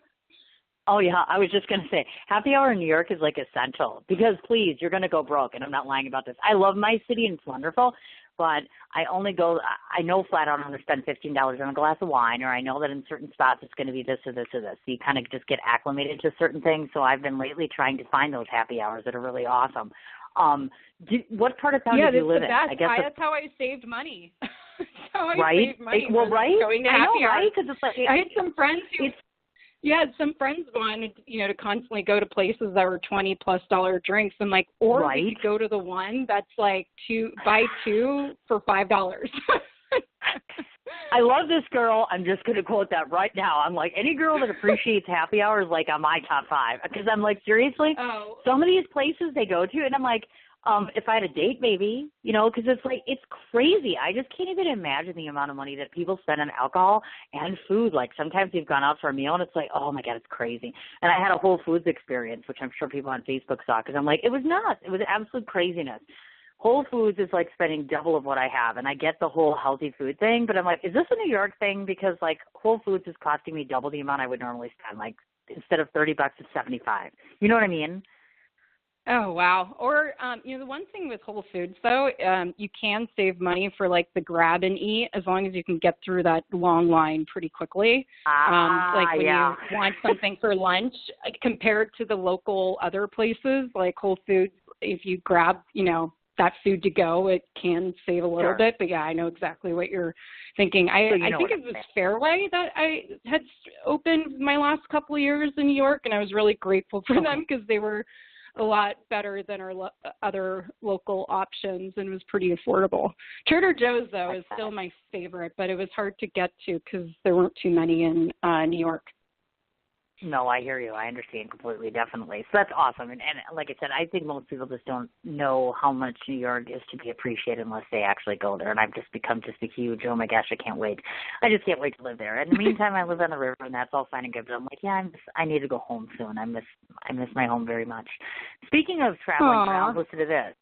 Speaker 3: Oh, yeah, I was just going to say, happy hour in New York is essential because, please, you're going to go broke, and I'm not lying about this. I love my city, and it's wonderful, but I know flat out I'm going to spend $15 on a glass of wine, or I know that in certain spots it's going to be this or this or this. So you kind of just get acclimated to certain things. So I've been lately trying to find those happy hours that are really awesome. What part of town did you live in?
Speaker 4: I guess that's how I saved money. That's how I saved money.
Speaker 3: Well, right?
Speaker 4: Going to
Speaker 3: I know,
Speaker 4: happy hours.
Speaker 3: right? Because
Speaker 4: I had some friends who... some friends wanted, to constantly go to places that were $20+ drinks, and we could go to the one that's buy two for $5.
Speaker 3: I love this girl. I'm just going to quote that right now. I'm any girl that appreciates happy hour is on my top 5, because I'm seriously, some of these places they go to, and I'm if I had a date, maybe, because it's crazy. I just can't even imagine the amount of money that people spend on alcohol and food. Sometimes you've gone out for a meal and it's oh my God, it's crazy. And I had a Whole Foods experience, which I'm sure people on Facebook saw, because I'm it was nuts. It was absolute craziness. Whole Foods is like spending double of what I have, and I get the whole healthy food thing, but I'm like, is this a New York thing? Because like Whole Foods is costing me double the amount I would normally spend. Like instead of $30, it's $75. You know what I mean?
Speaker 4: Oh, wow. Or, the one thing with Whole Foods, though, you can save money for, like, the grab and eat as long as you can get through that long line pretty quickly. Like when you want something for lunch, compared to the local other places, like Whole Foods, if you grab, that food to go, it can save a little bit. But, yeah, I know exactly what you're thinking. I think it was Fairway that I had opened my last couple of years in New York, and I was really grateful for them because they were a lot better than our other local options and was pretty affordable. Trader Joe's, though, is still my favorite, but it was hard to get to because there weren't too many in New York.
Speaker 3: No, I hear you. I understand completely, definitely. So that's awesome. And like I said, I think most people just don't know how much New York is to be appreciated unless they actually go there. And I've just become just a huge, oh my gosh, I can't wait. I just can't wait to live there. In the meantime, I live on the river, and that's all fine and good. But I'm like, yeah, I need to go home soon. I miss my home very much. Speaking of traveling around, listen to this.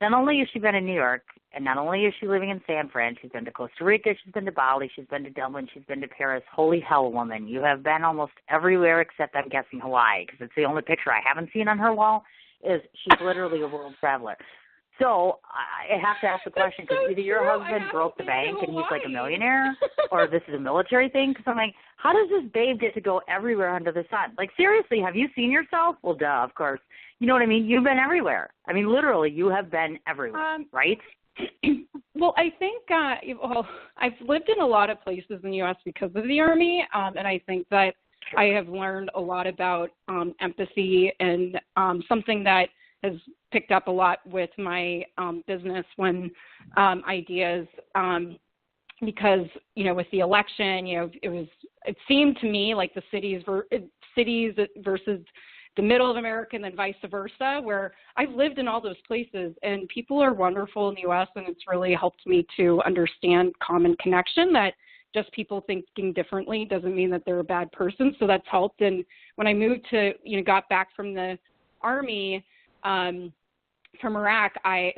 Speaker 3: Not only has she been in New York, and not only is she living in San Fran, she's been to Costa Rica, she's been to Bali, she's been to Dublin, she's been to Paris. Holy hell, woman. You have been almost everywhere except, I'm guessing, Hawaii, because it's the only picture I haven't seen on her wall is she's literally a world traveler. So I have to ask the question, because either your husband broke the bank and he's like a millionaire, or this is a military thing. Because I'm like, how does this babe get to go everywhere under the sun? Like, seriously, have you seen yourself? Well, duh, of course. You know what I mean? You've been everywhere. I mean, literally, you have been everywhere, right?
Speaker 4: Well, I think, I've lived in a lot of places in the U.S. because of the Army, and I think that I have learned a lot about empathy and something that has picked up a lot with my business when ideas, because, with the election, it seemed to me like the cities versus the middle of America and then vice versa, where I've lived in all those places and people are wonderful in the U.S. and it's really helped me to understand common connection that just people thinking differently doesn't mean that they're a bad person. So that's helped. And when I moved to, got back from the Army, from Iraq, I'd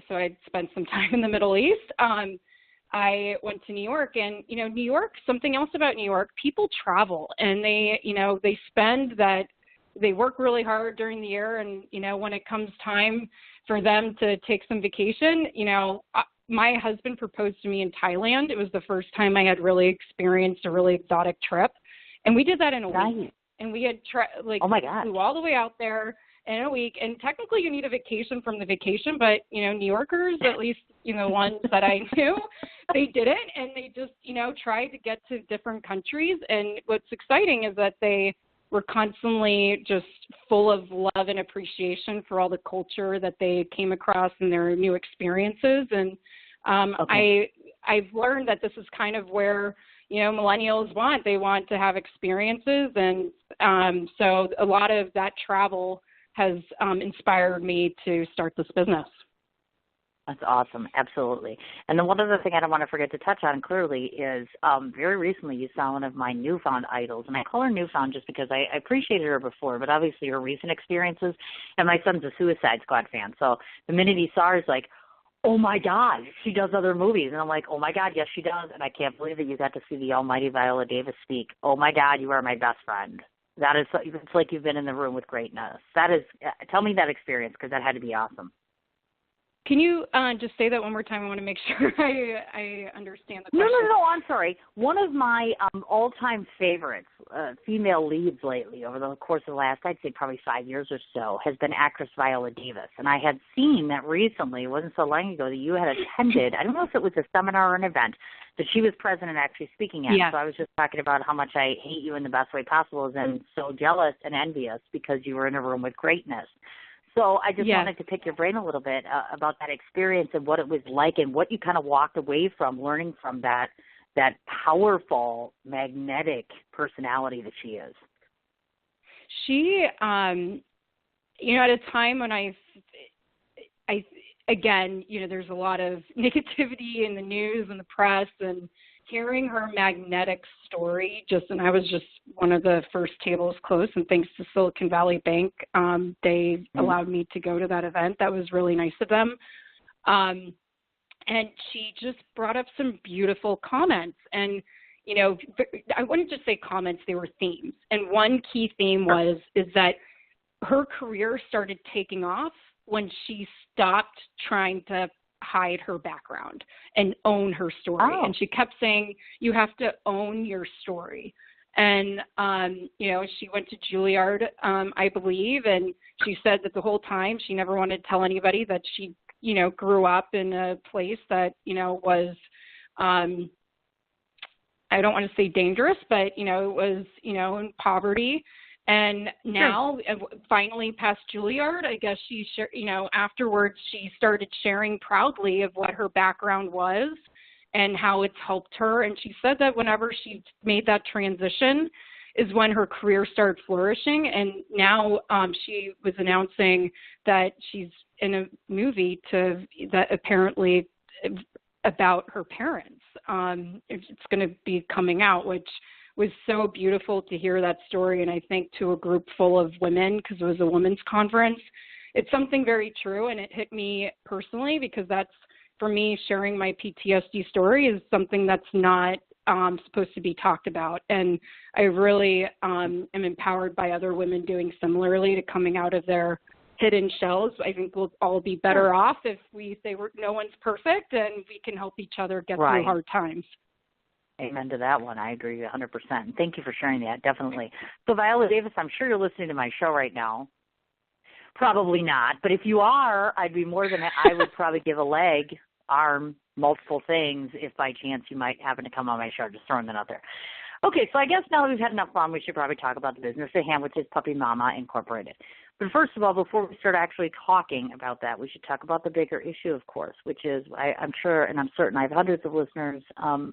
Speaker 4: spent some time in the Middle East. I went to New York, and, New York, something else about New York, people travel and they spend that, they work really hard during the year. And, when it comes time for them to take some vacation, my husband proposed to me in Thailand. It was the first time I had really experienced a really exotic trip. And we did that in a week. And we had,
Speaker 3: oh my God,
Speaker 4: flew all the way out there in a week. And technically you need a vacation from the vacation, but, New Yorkers, at least, the ones that I knew, they didn't. And they just, tried to get to different countries. And what's exciting is that they were constantly just full of love and appreciation for all the culture that they came across and their new experiences. And I've learned that this is kind of where, millennials want. They want to have experiences. And so a lot of that travel has inspired me to start this business.
Speaker 3: That's awesome. Absolutely. And then one other thing I don't want to forget to touch on clearly is very recently you saw one of my newfound idols. And I call her newfound just because I appreciated her before, but obviously her recent experiences. And my son's a Suicide Squad fan. So the minute he saw her, he's like, oh, my God, she does other movies. And I'm like, oh, my God, yes, she does. And I can't believe that you got to see the almighty Viola Davis speak. Oh, my God, you are my best friend. That is, it's like you've been in the room with greatness. That is, tell me that experience, because that had to be awesome.
Speaker 4: Can you just say that one more time? I want to make sure I understand the question.
Speaker 3: No, I'm sorry. One of my all-time favorites, female leads lately over the course of the last, I'd say probably 5 years or so, has been actress Viola Davis. And I had seen that recently, it wasn't so long ago, that you had attended, I don't know if it was a seminar or an event, that she was present and actually speaking at. Yeah. So I was just talking about how much I hate you in the best way possible and so jealous and envious because you were in a room with greatness. So I just wanted to pick your brain a little bit about that experience and what it was like and what you kind of walked away from learning from that powerful, magnetic personality that she is.
Speaker 4: She, at a time when I again, there's a lot of negativity in the news and the press, and hearing her magnetic story and I was just one of the first tables close, and thanks to Silicon Valley Bank, they allowed me to go to that event. That was really nice of them. And she just brought up some beautiful comments. And, you know, I wouldn't just say comments, they were themes. And one key theme is that her career started taking off when she stopped trying to hide her background and own her story. And she kept saying, you have to own your story. And, you know, she went to Juilliard, I believe, and she said that the whole time she never wanted to tell anybody that she, you know, grew up in a place that, you know, was, I don't want to say dangerous, but, you know, it was, you know, in poverty. And now, finally past Juilliard, I guess she, you know, afterwards she started sharing proudly of what her background was and how it's helped her. And she said that whenever she made that transition is when her career started flourishing. And now she was announcing that she's in a movie that apparently about her parents. It's going to be coming out, which was so beautiful to hear that story. And I think to a group full of women, because it was a women's conference, it's something very true. And it hit me personally because that's, for me, sharing my PTSD story is something that's not supposed to be talked about. And I really am empowered by other women doing similarly to coming out of their hidden shells. I think we'll all be better off if we say no one's perfect and we can help each other get through hard times.
Speaker 3: Amen to that one. I agree 100%. Thank you for sharing that, definitely. So, Viola Davis, I'm sure you're listening to my show right now. Probably not, but if you are, I'd be more than I would probably give a leg, arm, multiple things if by chance you might happen to come on my show. Just throwing that out there. Okay, so I guess now that we've had enough fun, we should probably talk about the business at hand, which is Puppy Mama Incorporated. But first of all, before we start actually talking about that, we should talk about the bigger issue, of course, which is, I'm sure and I'm certain I have hundreds of listeners.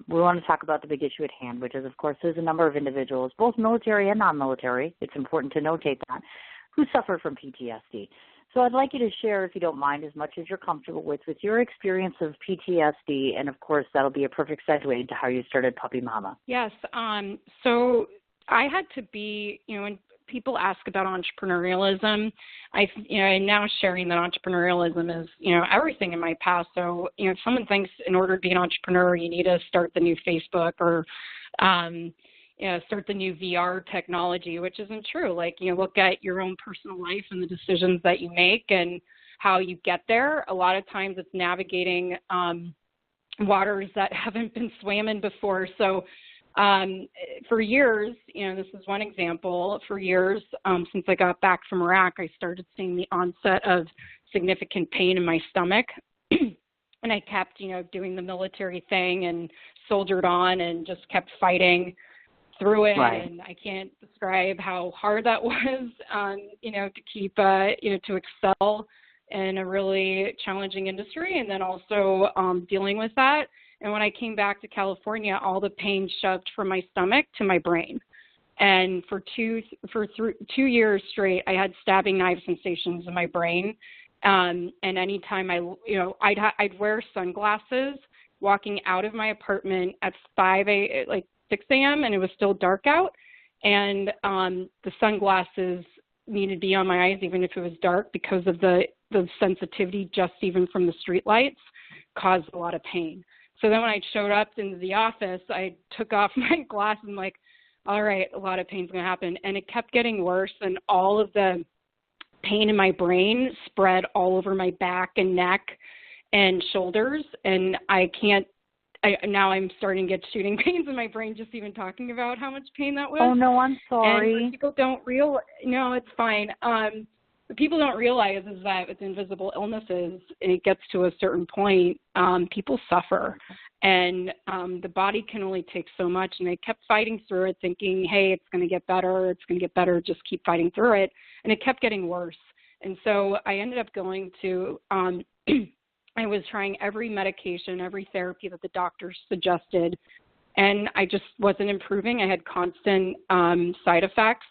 Speaker 3: We want to talk about the big issue at hand, which is, of course, there's a number of individuals, both military and non-military, it's important to notate that, who suffer from PTSD. So I'd like you to share, if you don't mind, as much as you're comfortable with your experience of PTSD, and, of course, that'll be a perfect segue into how you started Puppy Mama.
Speaker 4: Yes. So I had to be, you know, when people ask about entrepreneurialism, and now sharing that entrepreneurialism is, you know, everything in my past. So, you know, if someone thinks in order to be an entrepreneur, you need to start the new Facebook or, you know, start the new VR technology, which isn't true. Like, you know, look at your own personal life and the decisions that you make and how you get there. A lot of times it's navigating waters that haven't been swam in before. So for years, you know, this is one example, for years, since I got back from Iraq, I started seeing the onset of significant pain in my stomach. And I kept, you know, doing the military thing and soldiered on and just kept fighting through it. Right. And I can't describe how hard that was, you know, to keep, you know, to excel in a really challenging industry, and then also dealing with that. And when I came back to California, all the pain shoved from my stomach to my brain. And for 2 years straight, I had stabbing knife sensations in my brain. And anytime I'd wear sunglasses walking out of my apartment at 6 a.m. and it was still dark out. And the sunglasses needed to be on my eyes even if it was dark because of the sensitivity just even from the street lights caused a lot of pain. So then when I showed up into the office, I took off my glasses and like, all right, a lot of pain's going to happen. And it kept getting worse, and all of the pain in my brain spread all over my back and neck and shoulders. And now I'm starting to get shooting pains in my brain just even talking about how much pain that was.
Speaker 3: Oh, no, I'm sorry.
Speaker 4: And people don't realize, no, it's fine. What people don't realize is that with invisible illnesses, it gets to a certain point, people suffer. And the body can only take so much. And I kept fighting through it thinking, hey, it's going to get better. Just keep fighting through it. And it kept getting worse. And so I ended up going to, I was trying every medication, every therapy that the doctors suggested. And I just wasn't improving. I had constant side effects.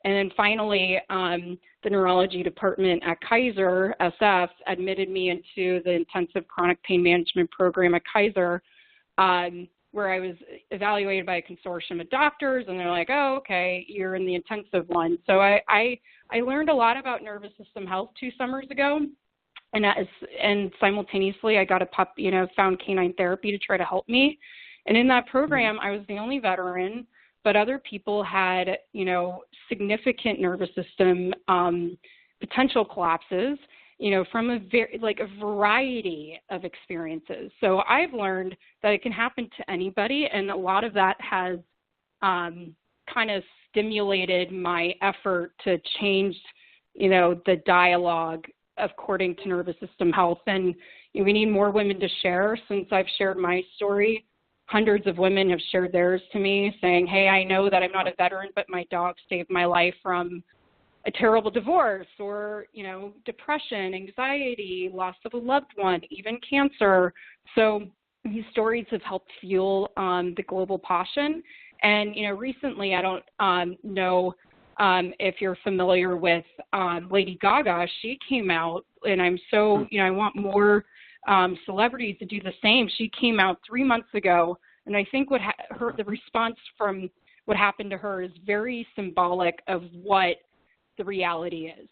Speaker 4: And then finally, the neurology department at Kaiser SF admitted me into the intensive chronic pain management program at Kaiser, where I was evaluated by a consortium of doctors, and they're like, oh, okay, you're in the intensive one. So I learned a lot about nervous system health 2 summers ago, and simultaneously I got found canine therapy to try to help me. And in that program, I was the only veteran, but other people had, significant nervous system potential collapses, from a variety of experiences. So I've learned that it can happen to anybody, and a lot of that has kind of stimulated my effort to change, the dialogue according to nervous system health. And we need more women to share. Since I've shared my story, hundreds of women have shared theirs to me, saying, hey, I know that I'm not a veteran, but my dog saved my life from a terrible divorce or, depression, anxiety, loss of a loved one, even cancer. So these stories have helped fuel the global passion. And, recently, I don't know if you're familiar with Lady Gaga. She came out, and I'm so, I want more celebrities to do the same. She came out 3 months ago, and I think the response from what happened to her is very symbolic of what the reality is.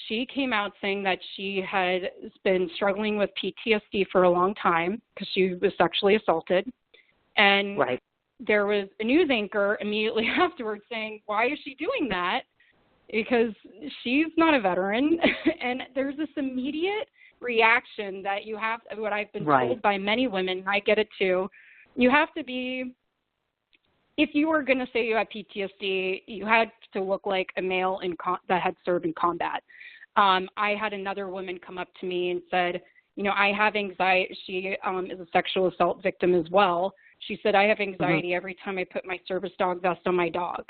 Speaker 4: She came out saying that she had been struggling with PTSD for a long time because she was sexually assaulted. And there was a news anchor immediately afterwards saying, why is she doing that? Because she's not a veteran. And there's this immediate reaction that you have, what I've been told by many women, and I get it too, you have to be, if you were going to say you had PTSD, you had to look like a male that had served in combat. I had another woman come up to me and said, I have anxiety. She is a sexual assault victim as well. She said, I have anxiety every time I put my service dog vest on my dog.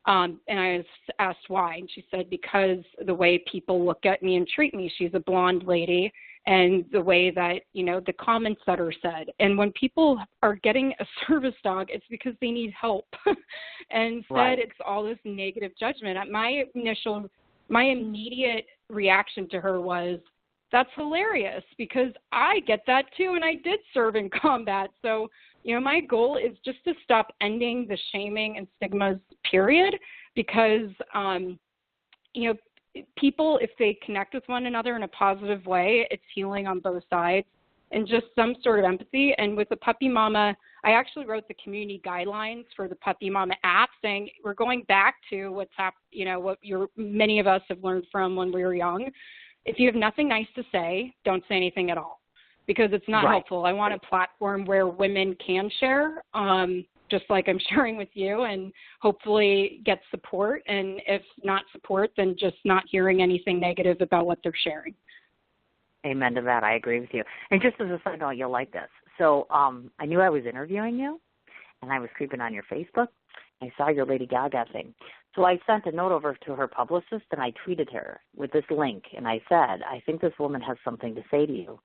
Speaker 4: And I was asked why. And she said, because the way people look at me and treat me. She's a blonde lady. And the way that, the comments that are said. And when people are getting a service dog, it's because they need help. And instead, it's all this negative judgment. My immediate reaction to her was, that's hilarious, because I get that too, and I did serve in combat. So, my goal is just to stop ending the shaming and stigmas, period, because, people, if they connect with one another in a positive way, it's healing on both sides, and just some sort of empathy. And with the Puppy Mama, I actually wrote the community guidelines for the Puppy Mama app, saying we're going back to what many of us have learned from when we were young. If you have nothing nice to say, don't say anything at all, because it's not helpful. I want a platform where women can share, just like I'm sharing with you, and hopefully get support. And if not support, then just not hearing anything negative about what they're sharing.
Speaker 3: Amen to that. I agree with you. And just as a side note, you'll like this. So I knew I was interviewing you, and I was creeping on your Facebook. I saw your Lady Gaga thing. So I sent a note over to her publicist, and I tweeted her with this link. And I said, I think this woman has something to say to you.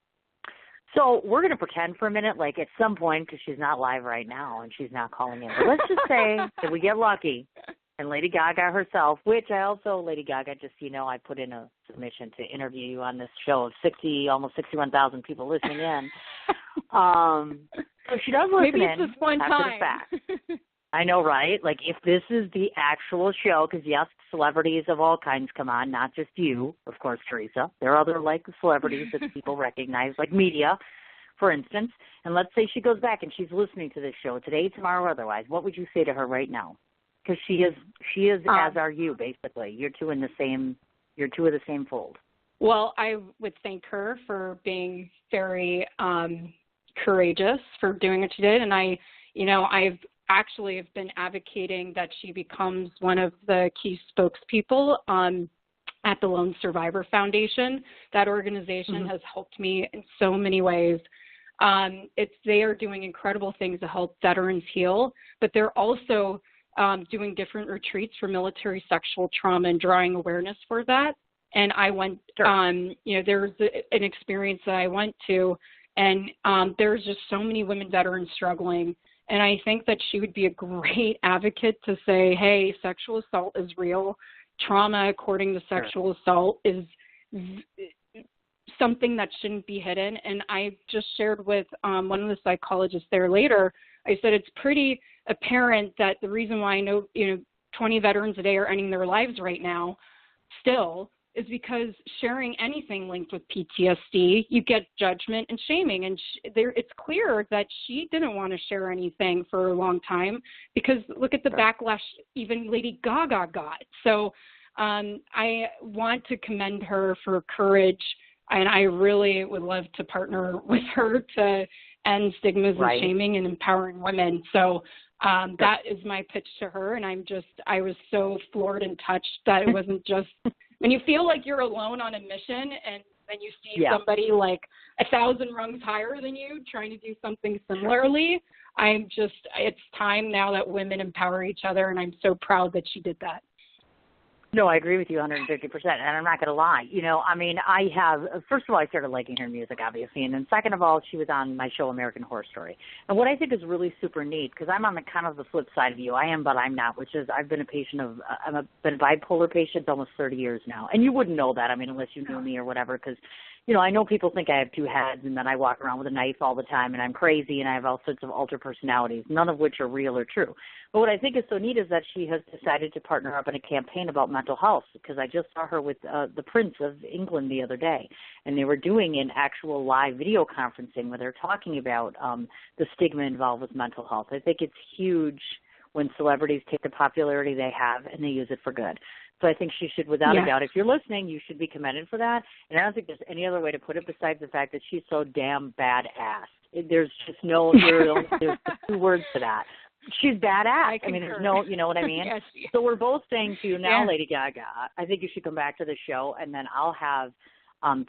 Speaker 3: So we're going to pretend for a minute, like at some point, because she's not live right now and she's not calling in. But let's just say that we get lucky and Lady Gaga herself, which I also, Lady Gaga, just so you know, I put in a submission to interview you on this show of almost 61,000 people listening in. So she does listen in.
Speaker 4: Maybe it's this one time.
Speaker 3: I know, right? Like, if this is the actual show, because, yes, celebrities of all kinds come on, not just you, of course, Theresa. There are other, celebrities that people recognize, like media, for instance. And let's say she goes back and she's listening to this show today, tomorrow, or otherwise. What would you say to her right now? Because she is as are you, basically. You're two of the same fold.
Speaker 4: Well, I would thank her for being very courageous for doing what she did. And I've actually have been advocating that she becomes one of the key spokespeople at the Lone Survivor Foundation. That organization has helped me in so many ways. They are doing incredible things to help veterans heal, but they're also doing different retreats for military sexual trauma and drawing awareness for that. And I went, there's an experience that I went to, and there's just so many women veterans struggling. And I think that she would be a great advocate to say, hey, sexual assault is real. Trauma, according to sexual assault, is something that shouldn't be hidden. And I just shared with one of the psychologists there later, I said it's pretty apparent that the reason why I know 20 veterans a day are ending their lives right now still is because sharing anything linked with PTSD, you get judgment and shaming. And it's clear that she didn't want to share anything for a long time because look at the backlash even Lady Gaga got. So I want to commend her for courage, and I really would love to partner with her to end stigmas and shaming and empowering women. So that is my pitch to her, and I was so floored and touched that it wasn't just when you feel like you're alone on a mission and then you see somebody like 1,000 rungs higher than you trying to do something similarly. It's time now that women empower each other, and I'm so proud that she did that.
Speaker 3: No, I agree with you 150%, and I'm not going to lie. First of all, I started liking her music, obviously, and then second of all, she was on my show, American Horror Story. And what I think is really super neat, because I'm on the kind of the flip side of you, I am, but I'm not, which is I've been been a bipolar patient almost 30 years now. And you wouldn't know that, unless you knew me or whatever, because, I know people think I have two heads and that I walk around with a knife all the time and I'm crazy and I have all sorts of alter personalities, none of which are real or true. But what I think is so neat is that she has decided to partner up in a campaign about mental health, because I just saw her with the Prince of England the other day, and they were doing an actual live video conferencing where they're talking about the stigma involved with mental health. I think it's huge when celebrities take the popularity they have and they use it for good. So I think she should, without a doubt, if you're listening, you should be commended for that. And I don't think there's any other way to put it besides the fact that she's so damn badass. There's just there's two words to that. She's badass. There's no, you know what I mean? Yes. So we're both saying to you now, Lady Gaga, I think you should come back to the show, and then I'll have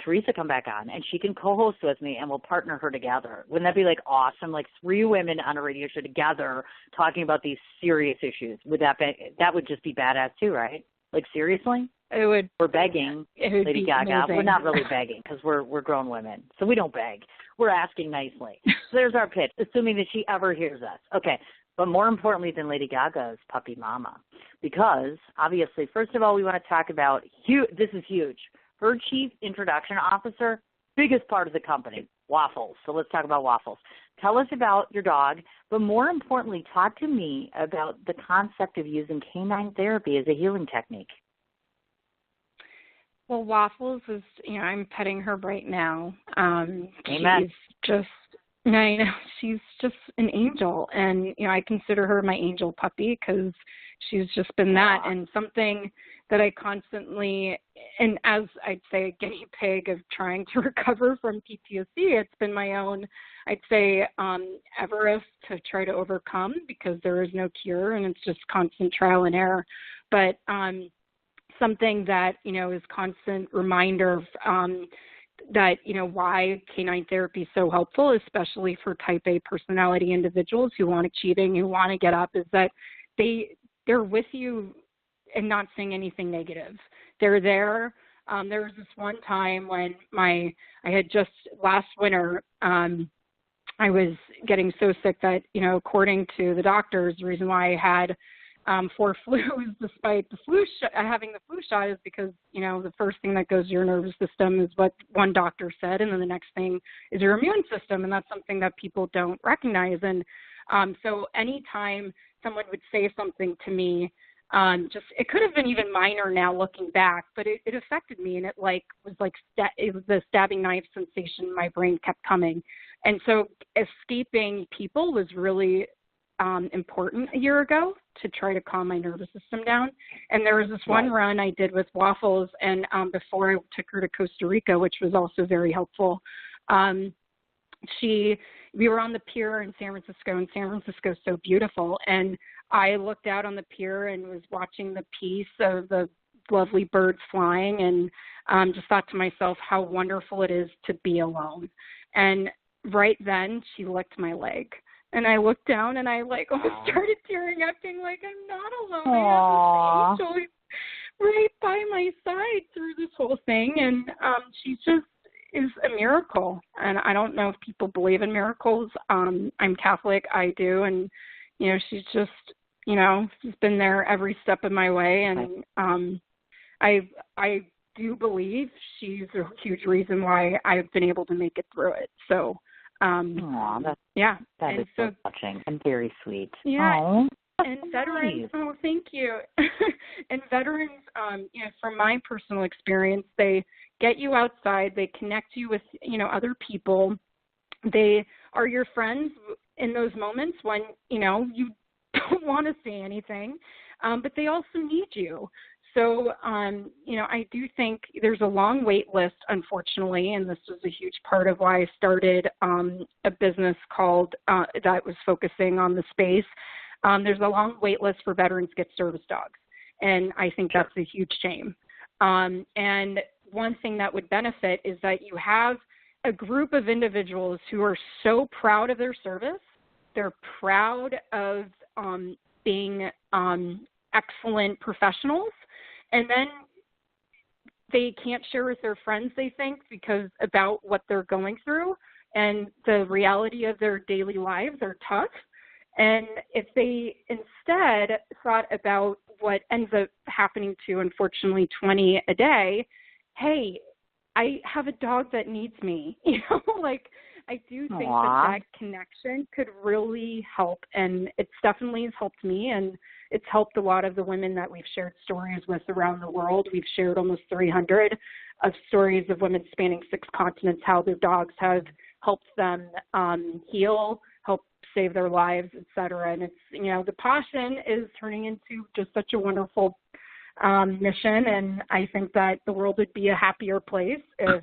Speaker 3: Theresa come back on, and she can co-host with me, and we'll partner her together. Wouldn't that be awesome? 3 women on a radio show together talking about these serious issues. That would just be badass too, right? Seriously?
Speaker 4: It would.
Speaker 3: We're begging, Lady Gaga. Amazing. We're not really begging because we're grown women, so we don't beg. We're asking nicely. So there's our pitch, assuming that she ever hears us. Okay, but more importantly than Lady Gaga's puppy mama, because obviously, first of all, we want to talk about, this is huge, her chief introduction officer, biggest part of the company, Waffles. So let's talk about Waffles. Tell us about your dog, but more importantly, talk to me about the concept of using canine therapy as a healing technique.
Speaker 4: Well, Waffles is, I'm petting her right now.
Speaker 3: Amen.
Speaker 4: She's just an angel, and, I consider her my angel puppy because she's just been that, and something that I constantly, and as I'd say, a guinea pig of trying to recover from PTSD, it's been my own, I'd say, Everest to try to overcome, because there is no cure and it's just constant trial and error. But something that, is constant reminder that, why canine therapy is so helpful, especially for type A personality individuals who want achieving, who want to get up, is that they're with you and not saying anything negative. They're there. There was this one time when I had just last winter, I was getting so sick that, according to the doctors, the reason why I had 4 flus despite the having the flu shot is because, the first thing that goes to your nervous system is what one doctor said, and then the next thing is your immune system, and that's something that people don't recognize. And so anytime someone would say something to me, it could have been even minor now looking back, but it affected me, and it was the stabbing knife sensation in my brain kept coming. And so escaping people was really important a year ago to try to calm my nervous system down. And there was this one run I did with Waffles, and before I took her to Costa Rica, which was also very helpful, we were on the pier in San Francisco, and San Francisco is so beautiful. And I looked out on the pier and was watching the peace of the lovely birds flying, and just thought to myself how wonderful it is to be alone. And right then she licked my leg. And I looked down and I almost started tearing up, being like, I'm not alone. I have this angel right by my side through this whole thing. And she just is a miracle. And I don't know if people believe in miracles. I'm Catholic. I do. And, she's just, she's been there every step of my way. And I do believe she's a huge reason why I've been able to make it through it. So,
Speaker 3: that is so touching and very sweet.
Speaker 4: Yeah.
Speaker 3: Aww,
Speaker 4: and veterans, thank you. And veterans, from my personal experience, they get you outside, they connect you with, other people. They are your friends in those moments when, you don't want to say anything, but they also need you. So, I do think there's a long wait list, unfortunately, and this was a huge part of why I started a business called that was focusing on the space. There's a long wait list for veterans to get service dogs, and I think that's a huge shame. And one thing that would benefit is that you have a group of individuals who are so proud of their service. They're proud of being excellent professionals, and then they can't share with their friends, they think, because about what they're going through, and the reality of their daily lives are tough. And if they instead thought about what ends up happening to, unfortunately, 20 a day, hey, I have a dog that needs me, I do think that connection could really help, and it's definitely has helped me, and it's helped a lot of the women that we've shared stories with around the world. We've shared almost 300 of stories of women spanning 6 continents, how their dogs have helped them heal, help save their lives, et cetera. And it's, the passion is turning into just such a wonderful mission, and I think that the world would be a happier place if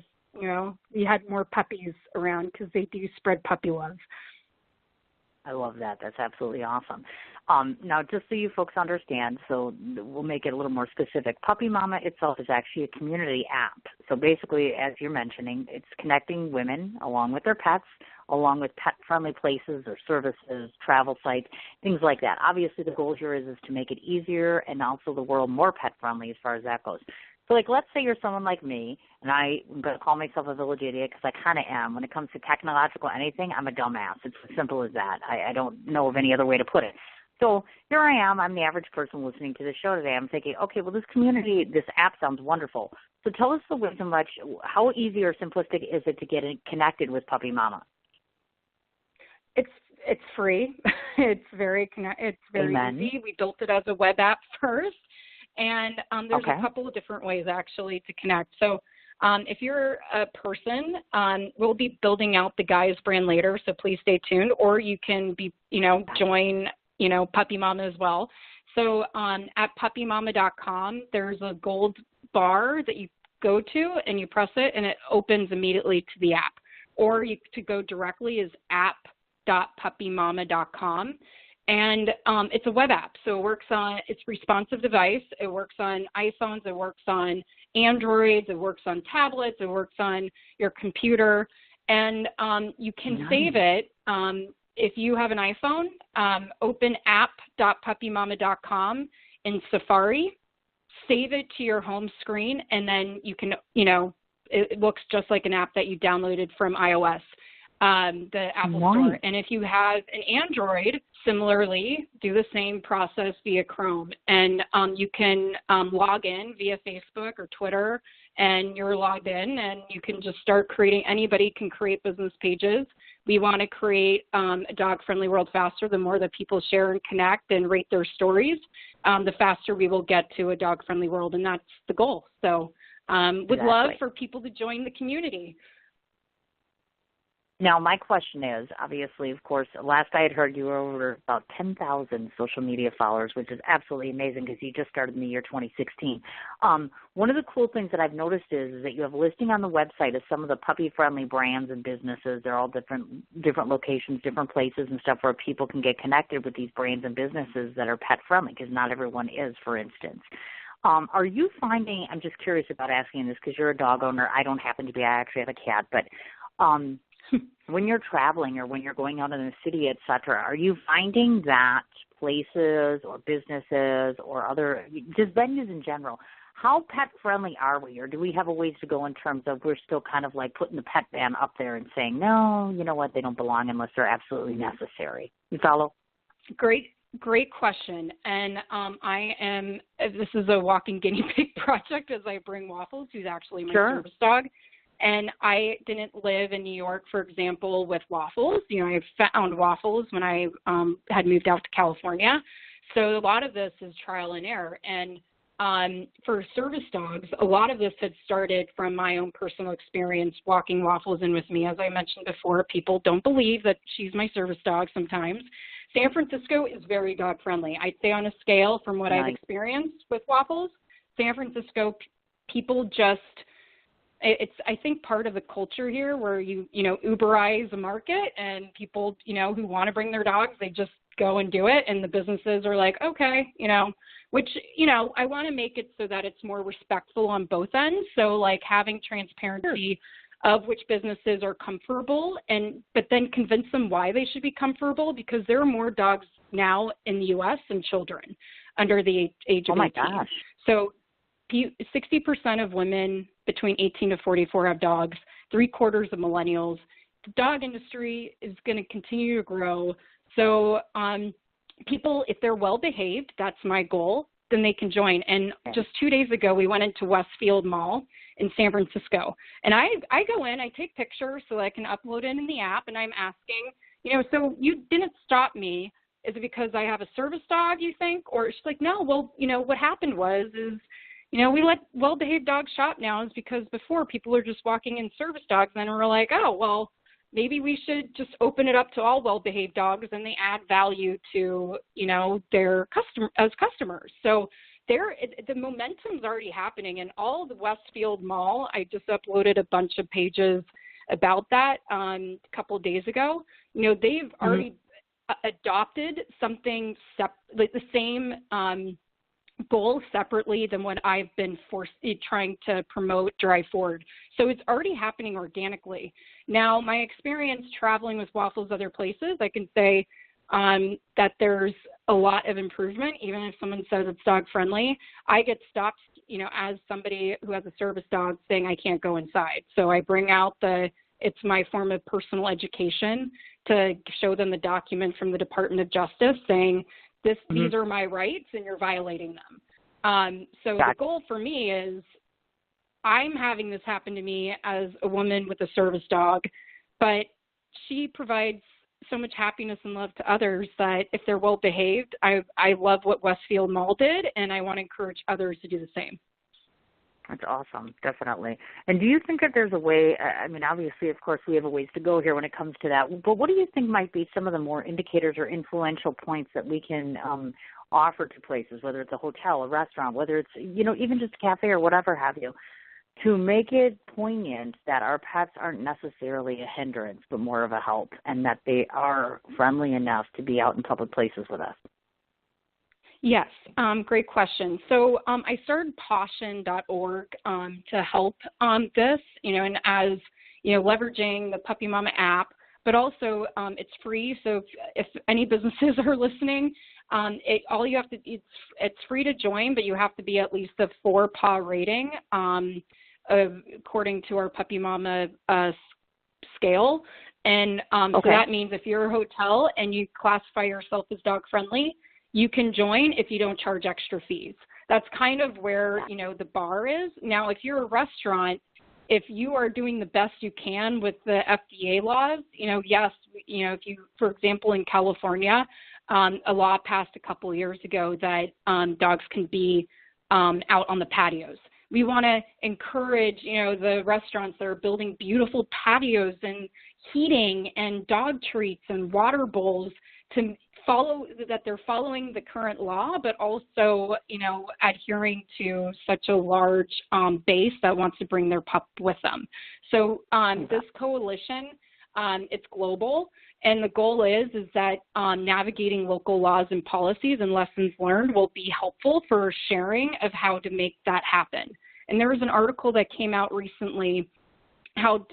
Speaker 4: we had more puppies around, because they do spread puppy love.
Speaker 3: I love that. That's absolutely awesome. Now, just so you folks understand, so we'll make it a little more specific. Puppy Mama itself is actually a community app. So basically, as you're mentioning, it's connecting women along with their pets, along with pet-friendly places or services, travel sites, things like that. Obviously, the goal here is to make it easier and also the world more pet-friendly as far as that goes. So, let's say you're someone like me, and I'm going to call myself a village idiot because I kind of am. When it comes to technological anything, I'm a dumbass. It's as simple as that. I don't know of any other way to put it. So here I am. I'm the average person listening to this show today. I'm thinking, okay, well, this community, this app sounds wonderful. So tell us the wisdom, Mich, how easy or simplistic is it to get connected with Puppy Mama?
Speaker 4: It's free. It's very
Speaker 3: Amen.
Speaker 4: easy. We built it as a web app first. And there's a couple of different ways, actually, to connect. So if you're a person, we'll be building out the Guys brand later, so please stay tuned. Or you can be, join, Puppy Mama as well. So at puppymama.com, there's a gold bar that you go to, and you press it, and it opens immediately to the app. Or to go directly is app.puppymama.com. And it's a web app, so it's responsive device. It works on iPhones, it works on Androids, it works on tablets, it works on your computer. And you can save it. If you have an iPhone, open app.puppymama.com in Safari, save it to your home screen, and then you can, it looks just like an app that you downloaded from iOS. The Apple Store. And if you have an Android, similarly, do the same process via Chrome. And you can log in via Facebook or Twitter, and you're logged in, and you can just start creating. Anybody can create business pages. We want to create a dog-friendly world faster. The more that people share and connect and rate their stories, the faster we will get to a dog-friendly world, and that's the goal. So would love for people to join the community.
Speaker 3: Now, my question is, obviously, of course, last I had heard you were over about 10,000 social media followers, which is absolutely amazing because you just started in the year 2016. One of the cool things that I've noticed is that you have a listing on the website of some of the puppy-friendly brands and businesses. They're all different locations, different places and stuff where people can get connected with these brands and businesses that are pet-friendly, because not everyone is, for instance. Are you finding, I'm just curious about asking this because you're a dog owner. I don't happen to be, I actually have a cat, but when you're traveling or when you're going out in the city, et cetera, are you finding that places or businesses or other, just venues in general, how pet-friendly are we? Or do we have a ways to go in terms of we're still kind of like putting the pet ban up there and saying, no, you know what, they don't belong unless they're absolutely necessary? You follow?
Speaker 4: Great question. And this is a walking guinea pig project as I bring Waffles, who's actually my service dog. And I didn't live in New York, for example, with Waffles. I found Waffles when I had moved out to California. So a lot of this is trial and error. And for service dogs, a lot of this had started from my own personal experience walking Waffles in with me. As I mentioned before, people don't believe that she's my service dog sometimes. San Francisco is very dog friendly. I'd say on a scale from what I've experienced with Waffles, San Francisco people just, it's, I think, part of the culture here where you Uberize a market and people, who want to bring their dogs, they just go and do it. And the businesses are like, okay, which, I want to make it so that it's more respectful on both ends. So like having transparency of which businesses are comfortable but then convince them why they should be comfortable, because there are more dogs now in the U.S. than children under the age of 18. Oh my gosh. So 60% of women between 18 to 44 have dogs, 3/4 of millennials. The dog industry is going to continue to grow. So people, if they're well behaved, that's my goal, then they can join. And just 2 days ago, we went into Westfield Mall in San Francisco. And I go in, I take pictures so I can upload it in the app, and I'm asking, so you didn't stop me. Is it because I have a service dog, you think? Or she's like, no, well, what happened is we let well-behaved dogs shop now is because before people are just walking in service dogs, and we're like, oh, well, maybe we should just open it up to all well-behaved dogs, and they add value to, their customers. So the momentum's already happening. And all the Westfield Mall, I just uploaded a bunch of pages about that a couple of days ago. They've already adopted something like the same goal separately than what I've been trying to promote Drive Forward. So it's already happening organically. Now, my experience traveling with Waffles other places, I can say that there's a lot of improvement. Even if someone says it's dog friendly, I get stopped, as somebody who has a service dog saying I can't go inside. So I bring out it's my form of personal education to show them the document from the Department of Justice saying, these are my rights and you're violating them. So the goal for me is I'm having this happen to me as a woman with a service dog, but she provides so much happiness and love to others that if they're well behaved, I love what Westfield Mall did, and I want to encourage others to do the same.
Speaker 3: That's awesome, definitely. And do you think that there's a way, obviously, of course, we have a ways to go here when it comes to that, but what do you think might be some of the more indicators or influential points that we can offer to places, whether it's a hotel, a restaurant, whether it's, even just a cafe or whatever have you, to make it poignant that our pets aren't necessarily a hindrance, but more of a help, and that they are friendly enough to be out in public places with us?
Speaker 4: Yes, great question. So I started Pawshin.org to help this, and as, leveraging the Puppy Mama app, but also it's free. So if any businesses are listening, it's free to join, but you have to be at least a 4-paw rating according to our Puppy Mama scale. And so that means if you're a hotel and you classify yourself as dog friendly, you can join if you don't charge extra fees. That's kind of where, the bar is. Now, if you're a restaurant, if you are doing the best you can with the FDA laws, yes, if you, for example, in California, a law passed a couple of years ago that dogs can be out on the patios. We want to encourage, the restaurants that are building beautiful patios and heating and dog treats and water bowls to that they're following the current law, but also, adhering to such a large base that wants to bring their pup with them. So this coalition, it's global, and the goal is that navigating local laws and policies and lessons learned will be helpful for sharing of how to make that happen. And there was an article that came out recently how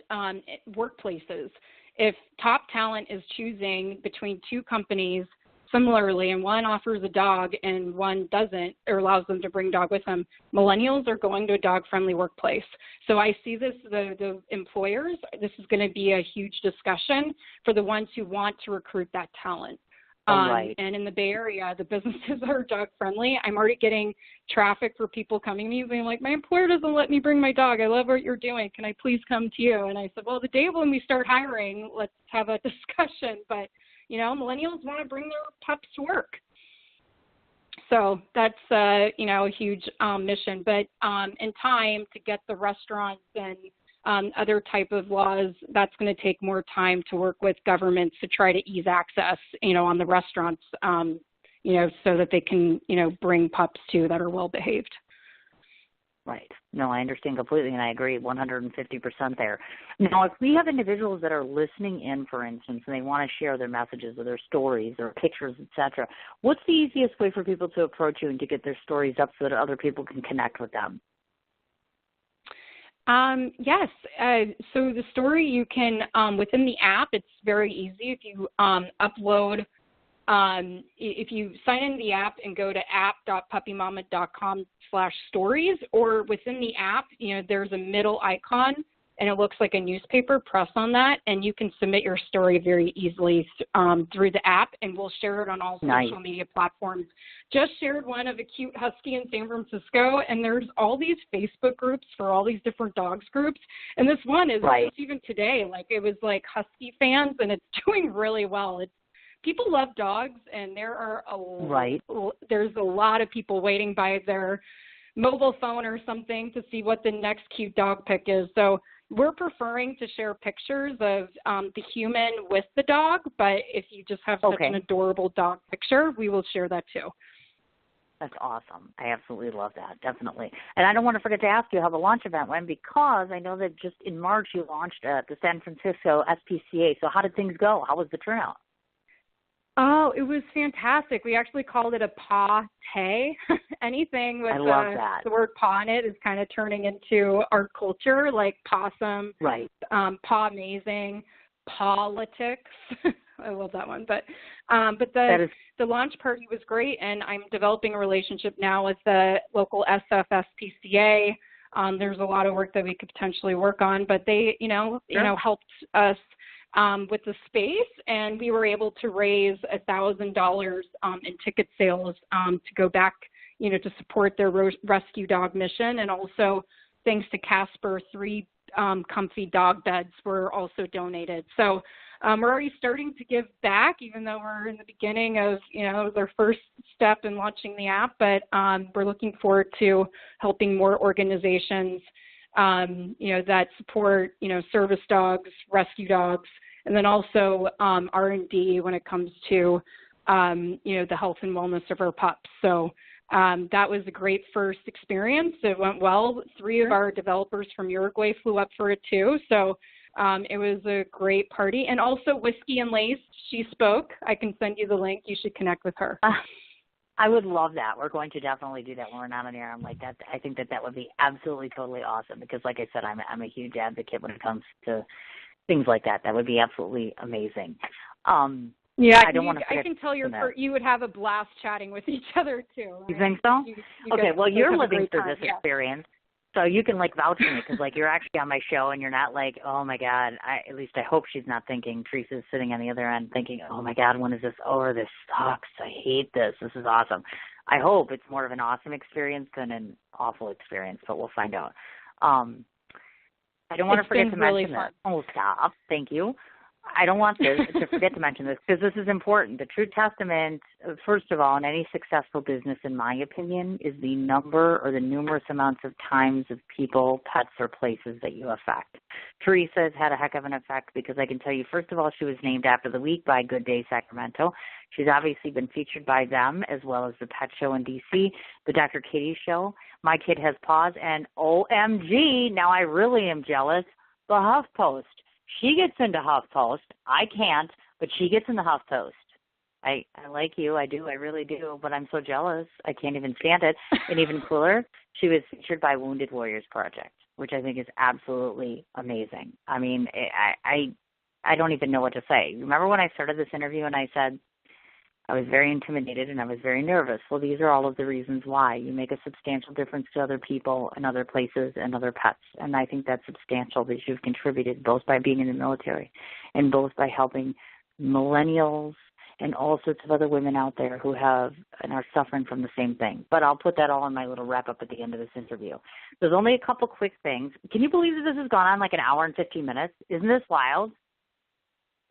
Speaker 4: workplaces, if top talent is choosing between two companies similarly, and one offers a dog and one doesn't, or allows them to bring dog with them, millennials are going to a dog-friendly workplace. So I see this, the employers, this is going to be a huge discussion for the ones who want to recruit that talent. And in the Bay Area, the businesses that are dog-friendly, I'm already getting traffic for people coming to me being like, my employer doesn't let me bring my dog. I love what you're doing. Can I please come to you? And I said, well, the day when we start hiring, let's have a discussion. But millennials want to bring their pups to work. So that's, a huge mission. But in time to get the restaurants and other type of laws, that's going to take more time to work with governments to try to ease access, on the restaurants, so that they can, bring pups too that are well behaved.
Speaker 3: Right. No, I understand completely, and I agree 150% there. Now, if we have individuals that are listening in, for instance, and they want to share their messages or their stories or pictures, etc., what's the easiest way for people to approach you and to get their stories up so that other people can connect with them?
Speaker 4: Yes. So the story you can, within the app, it's very easy. If you upload, if you sign in the app and go to app.puppymama.com/stories, or within the app, there's a middle icon and it looks like a newspaper. Press on that and you can submit your story very easily through the app, and we'll share it on all social media platforms. Just shared one of a cute husky in San Francisco, and there's all these Facebook groups for all these different dogs groups, and this one is just even today, like it was like husky fans, and it's doing really well. People love dogs, and there are there's a lot of people waiting by their mobile phone or something to see what the next cute dog pic is. So we're preferring to share pictures of the human with the dog, but if you just have such an adorable dog picture, we will share that too.
Speaker 3: That's awesome. I absolutely love that, definitely. And I don't want to forget to ask you how the launch event went, because I know that just in March you launched at the San Francisco SPCA. So how did things go? How was the turnout?
Speaker 4: Oh, it was fantastic. We actually called it a paw tay. Anything with the word paw in it is kind of turning into our culture, like possum, paw amazing, politics. I love that one. But the launch party was great, and I'm developing a relationship now with the local SFSPCA. There's a lot of work that we could potentially work on, but they, helped us with the space, and we were able to raise $1,000 in ticket sales to go back, to support their rescue dog mission. And also, thanks to Casper, 3 comfy dog beds were also donated. So we're already starting to give back, even though we're in the beginning of, their first step in launching the app. But we're looking forward to helping more organizations, that support, service dogs, rescue dogs, and then also R&D when it comes to, the health and wellness of our pups. So that was a great first experience. It went well. 3 of our developers from Uruguay flew up for it too. So it was a great party. And also Whiskey and Lace, she spoke. I can send you the link. You should connect with her.
Speaker 3: I would love that. We're going to definitely do that when we're not on air. I'm like that. I think that would be absolutely, totally awesome, because like I said, I'm a huge advocate when it comes to things like that. That would be absolutely amazing.
Speaker 4: Yeah,
Speaker 3: I don't want to.
Speaker 4: I can tell you would have a blast chatting with each other too. Right?
Speaker 3: You think so? Okay. Well, you're living through this experience, so you can vouch for me, because you're actually on my show, and you're not like, oh my God. At least I hope she's not thinking. Teresa's sitting on the other end thinking, oh my God, when is this over? This sucks. I hate this. This is awesome. I hope it's more of an awesome experience than an awful experience, but we'll find out. I don't want to forget to mention this. Oh, stop. Thank you. I don't want to forget to mention this, because this is important. The true testament, first of all, in any successful business, in my opinion, is the number or the numerous amounts of times of people, pets, or places that you affect. Theresa has had a heck of an effect, because I can tell you, first of all, she was named after the week by Good Day Sacramento. She's obviously been featured by them, as well as the Pet Show in D.C., the Dr. Katie Show, My Kid Has Paws, and OMG, now I really am jealous, the HuffPost. She gets into HuffPost. I can't, but she gets into HuffPost. I like you. I do. I really do. But I'm so jealous. I can't even stand it. And even cooler, she was featured by Wounded Warriors Project, which I think is absolutely amazing. I mean, I don't even know what to say. Remember when I started this interview and I said I was very intimidated and I was very nervous? Well, these are all of the reasons why. You make a substantial difference to other people and other places and other pets. And I think that's substantial, that you've contributed, both by being in the military and both by helping millennials and all sorts of other women out there who have and are suffering from the same thing. But I'll put that all in my little wrap-up at the end of this interview. There's only a couple quick things. Can you believe that this has gone on like an hour and 15 minutes? Isn't this wild?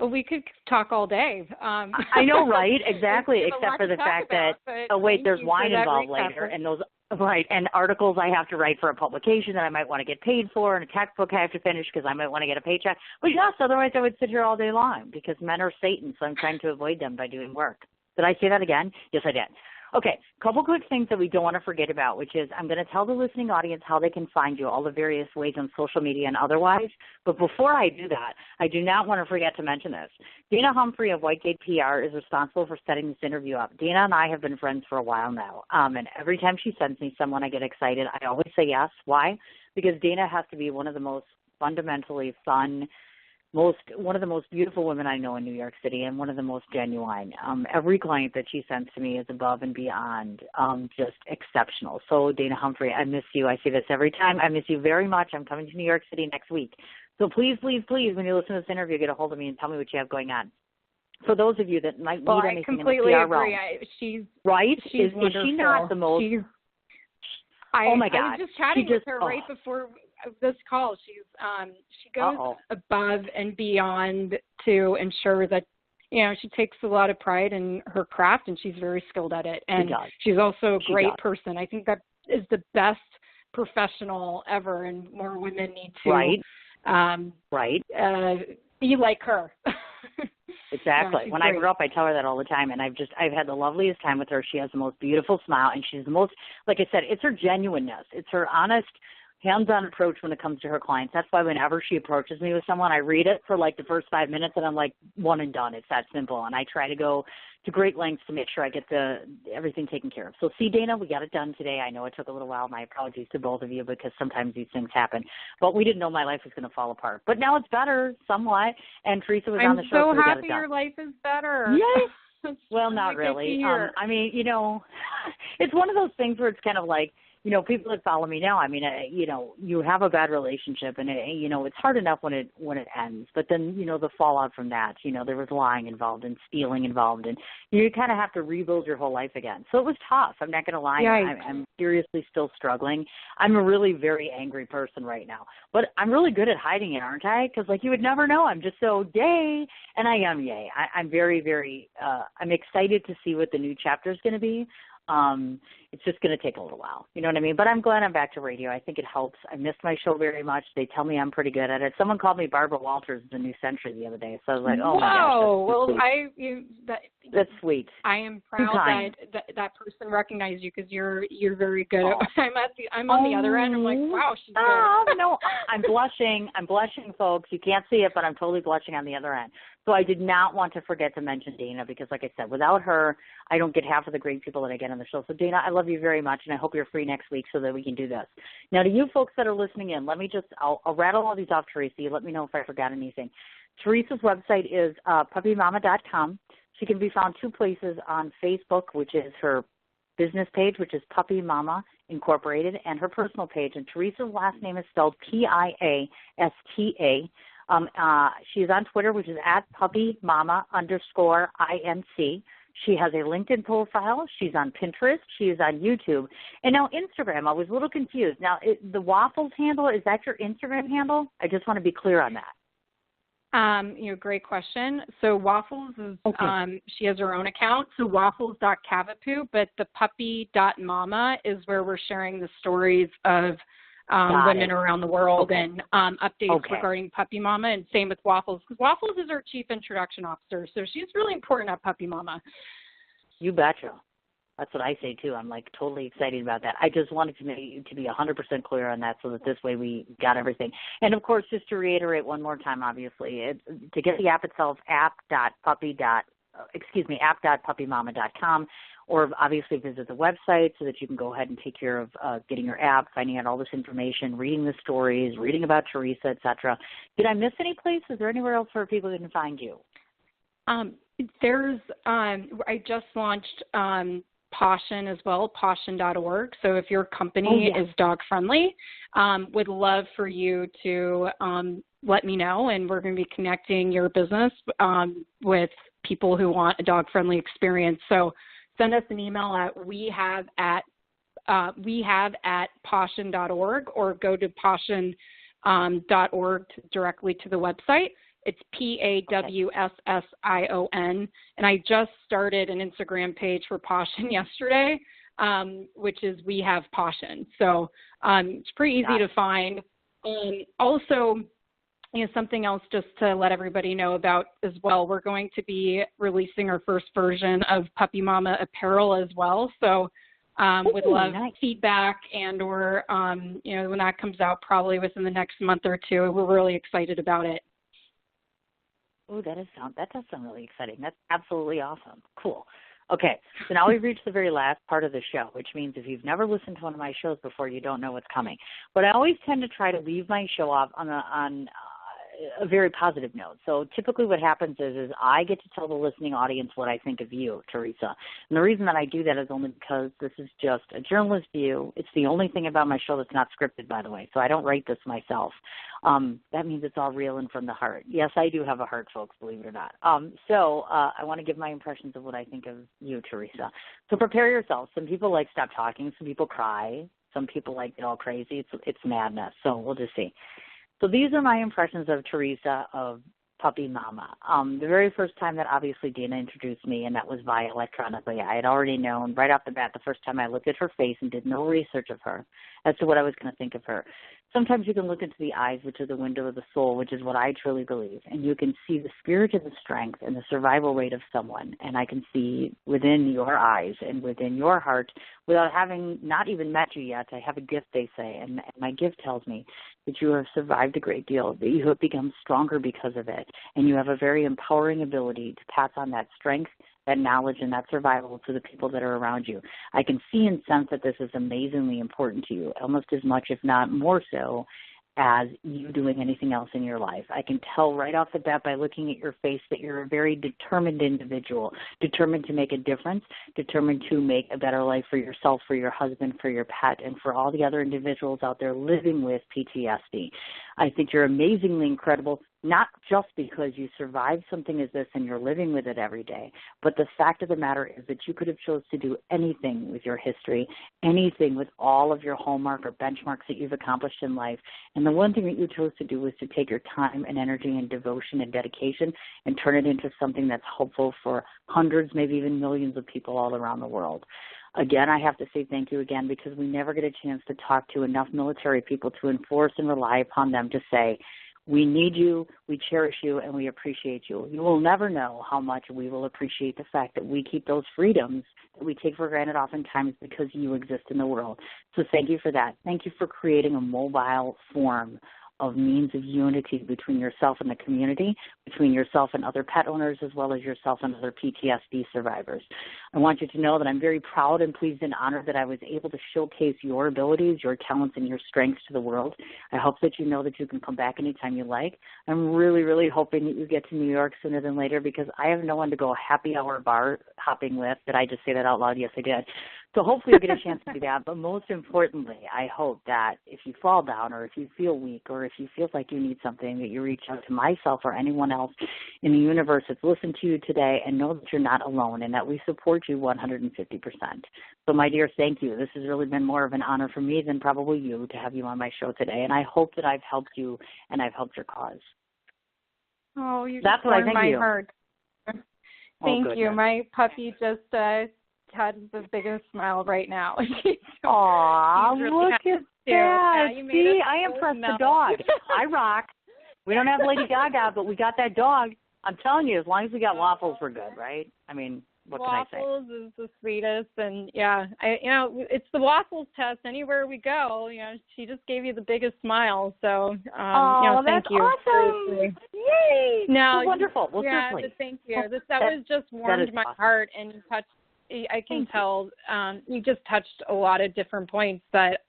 Speaker 4: Well, we could talk all day.
Speaker 3: I know, right? Exactly, except for the fact that, oh, wait, there's wine involved later, and those, right, and articles I have to write for a publication that I might want to get paid for, and a textbook I have to finish because I might want to get a paycheck. But yes, otherwise I would sit here all day long because men are Satan, so I'm trying to avoid them by doing work. Did I say that again? Yes, I did. Okay, a couple quick things that we don't want to forget about, which is I'm going to tell the listening audience how they can find you, all the various ways on social media and otherwise. But before I do that, I do not want to forget to mention this. Dana Humphrey of Whitegate PR is responsible for setting this interview up. Dana and I have been friends for a while now, and every time she sends me someone, I get excited. I always say yes. Why? Because Dana has to be one of the most fundamentally fun, one of the most beautiful women I know in New York City, and one of the most genuine. Every client that she sends to me is above and beyond, just exceptional. So Dana Humphrey, I miss you. I say this every time. I miss you very much. I'm coming to New York City next week. So please, please, please, when you listen to this interview, get a hold of me and tell me what you have going on. For those of you that might need anything in the PR realm.
Speaker 4: She's
Speaker 3: right?
Speaker 4: She's wonderful.
Speaker 3: Is she not the most? Oh my God!
Speaker 4: I was just chatting with her right before this call. She goes above and beyond to ensure that, you know, she takes a lot of pride in her craft, and she's very skilled at it. And she's also a great person. I think that is the best professional ever, and more women need to be like her.
Speaker 3: Exactly. When I grew up, I tell her that all the time, and I've had the loveliest time with her. She has the most beautiful smile, and she's the most, like I said, it's her genuineness. It's her honest, hands-on approach when it comes to her clients. That's why whenever she approaches me with someone, I read it for like the first 5 minutes, and I'm like, one and done. It's that simple. And I try to go to great lengths to make sure I get everything taken care of. So see, Dana, we got it done today. I know it took a little while. My apologies to both of you because sometimes these things happen. But we didn't know my life was going to fall apart. But now it's better somewhat. And Teresa was on the show.
Speaker 4: I'm so happy your life is better.
Speaker 3: Yes. Well, not really. I mean, you know, it's one of those things where it's kind of like, you know, people that follow me now, I mean, you know, you have a bad relationship, and you know, it's hard enough when it ends. But then, you know, the fallout from that, you know, there was lying involved and stealing involved, and you kind of have to rebuild your whole life again. So it was tough. I'm not going to lie. I'm seriously still struggling. I'm a really very angry person right now, but I'm really good at hiding it, aren't I? Because like you would never know. I'm just so yay, and I am yay. I'm very, very. I'm excited to see what the new chapter is going to be. It's just going to take a little while. You know what I mean? But I'm glad I'm back to radio. I think it helps. I missed my show very much. They tell me I'm pretty good at it. Someone called me Barbara Walters of the New Century the other day. So I was like, oh, my gosh. That's sweet.
Speaker 4: I am proud that person recognized you because you're very good. I'm on the other end. I'm like, wow, she's good.
Speaker 3: No, I'm blushing. I'm blushing, folks. You can't see it, but I'm totally blushing on the other end. So I did not want to forget to mention Dana because, like I said, without her, I don't get half of the great people that I get on the show. So, Dana, I love you very much, and I hope you're free next week so that we can do this. Now, to you folks that are listening in, I'll rattle all these off, Teresa. You let me know if I forgot anything. Teresa's website is puppymama.com. She can be found two places on Facebook, which is her business page, which is Puppy Mama Incorporated, and her personal page. And Teresa's last name is spelled Piasta. She is on Twitter, which is @puppymama_INC. She has a LinkedIn profile. She's on Pinterest. She is on YouTube. And now Instagram, I was a little confused. Now, the Waffles handle, is that your Instagram handle? I just want to be clear on that.
Speaker 4: Great question. So Waffles is, she has her own account, so waffles.cavapoo, but the puppy.mama is where we're sharing the stories of women around the world and updates regarding Puppy Mama, and same with Waffles, because Waffles is our chief introduction officer, so she's really important at Puppy Mama.
Speaker 3: You betcha. That's what I say, too. I'm, like, totally excited about that. I just wanted to be 100% clear on that so that this way we got everything. And, of course, just to reiterate one more time, obviously, to get the app itself, app.puppymama.com, or obviously visit the website so that you can go ahead and take care of getting your app, finding out all this information, reading the stories, reading about Theresa, etc. Did I miss any place? Is there anywhere else where people can find you?
Speaker 4: I just launched Pawshin as well, pawshin.org. So if your company is dog friendly, would love for you to let me know, and we're going to be connecting your business with people who want a dog friendly experience. So send us an email at wehave@pawshin.org, or go to pawshin.org directly to the website. It's PAWSSION. And I just started an Instagram page for Passion yesterday, which is We Have Passion. So it's pretty easy to find. Also, something else just to let everybody know about as well, we're going to be releasing our first version of Puppy Mama apparel as well. So would love feedback and or, when that comes out probably within the next month or two. We're really excited about it.
Speaker 3: Oh, that does sound really exciting. That's absolutely awesome. Cool. Okay, so now we've reached the very last part of the show, which means if you've never listened to one of my shows before, you don't know what's coming. But I always tend to try to leave my show off on a very positive note. So typically what happens is I get to tell the listening audience what I think of you, Theresa. And the reason that I do that is only because this is just a journalist view. It's the only thing about my show that's not scripted, by the way. So I don't write this myself. That means it's all real and from the heart. Yes, I do have a heart, folks, believe it or not. I want to give my impressions of what I think of you, Theresa. So prepare yourself. Some people stop talking. Some people cry. Some people get all crazy. It's madness. So we'll just see. So these are my impressions of Theresa, of Puppy Mama. The very first time that obviously Dana introduced me, and that was via electronically, I had already known right off the bat the first time I looked at her face and did no research of her as to what I was going to think of her. Sometimes you can look into the eyes, which are the window of the soul, which is what I truly believe, and you can see the spirit and the strength and the survival rate of someone, and I can see within your eyes and within your heart, without having not even met you yet, I have a gift, they say, and my gift tells me that you have survived a great deal, that you have become stronger because of it, and you have a very empowering ability to pass on that strength, that knowledge, and that survival to the people that are around you. I can see and sense that this is amazingly important to you, almost as much, if not more so, as you doing anything else in your life. I can tell right off the bat by looking at your face that you're a very determined individual, determined to make a difference, determined to make a better life for yourself, for your husband, for your pet, and for all the other individuals out there living with PTSD. I think you're amazingly incredible, not just because you survived something as this and you're living with it every day, but the fact of the matter is that you could have chose to do anything with your history, anything with all of your hallmark or benchmarks that you've accomplished in life. And the one thing that you chose to do was to take your time and energy and devotion and dedication and turn it into something that's helpful for hundreds, maybe even millions of people all around the world. Again, I have to say thank you again, because we never get a chance to talk to enough military people to enforce and rely upon them to say, we need you, we cherish you, and we appreciate you. You will never know how much we will appreciate the fact that we keep those freedoms that we take for granted oftentimes because you exist in the world. So thank you for that. Thank you for creating a mobile form of means of unity between yourself and the community, between yourself and other pet owners, as well as yourself and other PTSD survivors. I want you to know that I'm very proud and pleased and honored that I was able to showcase your abilities, your talents, and your strengths to the world. I hope that you know that you can come back anytime you like. I'm really, really hoping that you get to New York sooner than later, because I have no one to go happy hour bar hopping with. Did I just say that out loud? Yes, I did. So hopefully you'll get a chance to do that. But most importantly, I hope that if you fall down or if you feel weak or if you feel like you need something, that you reach out to myself or anyone else in the universe that's listened to you today, and know that you're not alone and that we support you 150%. So, my dear, thank you. This has really been more of an honor for me than probably you to have you on my show today. And I hope that I've helped you and I've helped your cause.
Speaker 4: Oh, you
Speaker 3: That's
Speaker 4: just
Speaker 3: what I
Speaker 4: warmed
Speaker 3: think
Speaker 4: my
Speaker 3: of you.
Speaker 4: heart. Thank you.
Speaker 3: Goodness.
Speaker 4: My puppy just had the biggest smile right now.
Speaker 3: Aw,
Speaker 4: really
Speaker 3: look at that.
Speaker 4: Yeah,
Speaker 3: see, I impressed the dog. I rock. We don't have Lady Gaga, but we got that dog. I'm telling you, as long as we got Waffles, we're good, right? I mean, what can I say?
Speaker 4: Waffles is the sweetest, and yeah, it's the Waffles test. Anywhere we go, she just gave you the biggest smile. So, thank
Speaker 3: that's
Speaker 4: you.
Speaker 3: awesome!
Speaker 4: Seriously.
Speaker 3: Yay!
Speaker 4: No,
Speaker 3: well, wonderful. Well,
Speaker 4: yeah,
Speaker 3: certainly.
Speaker 4: thank you. That was just warmed my
Speaker 3: awesome.
Speaker 4: heart, and you touched. I can tell you just touched a lot of different points that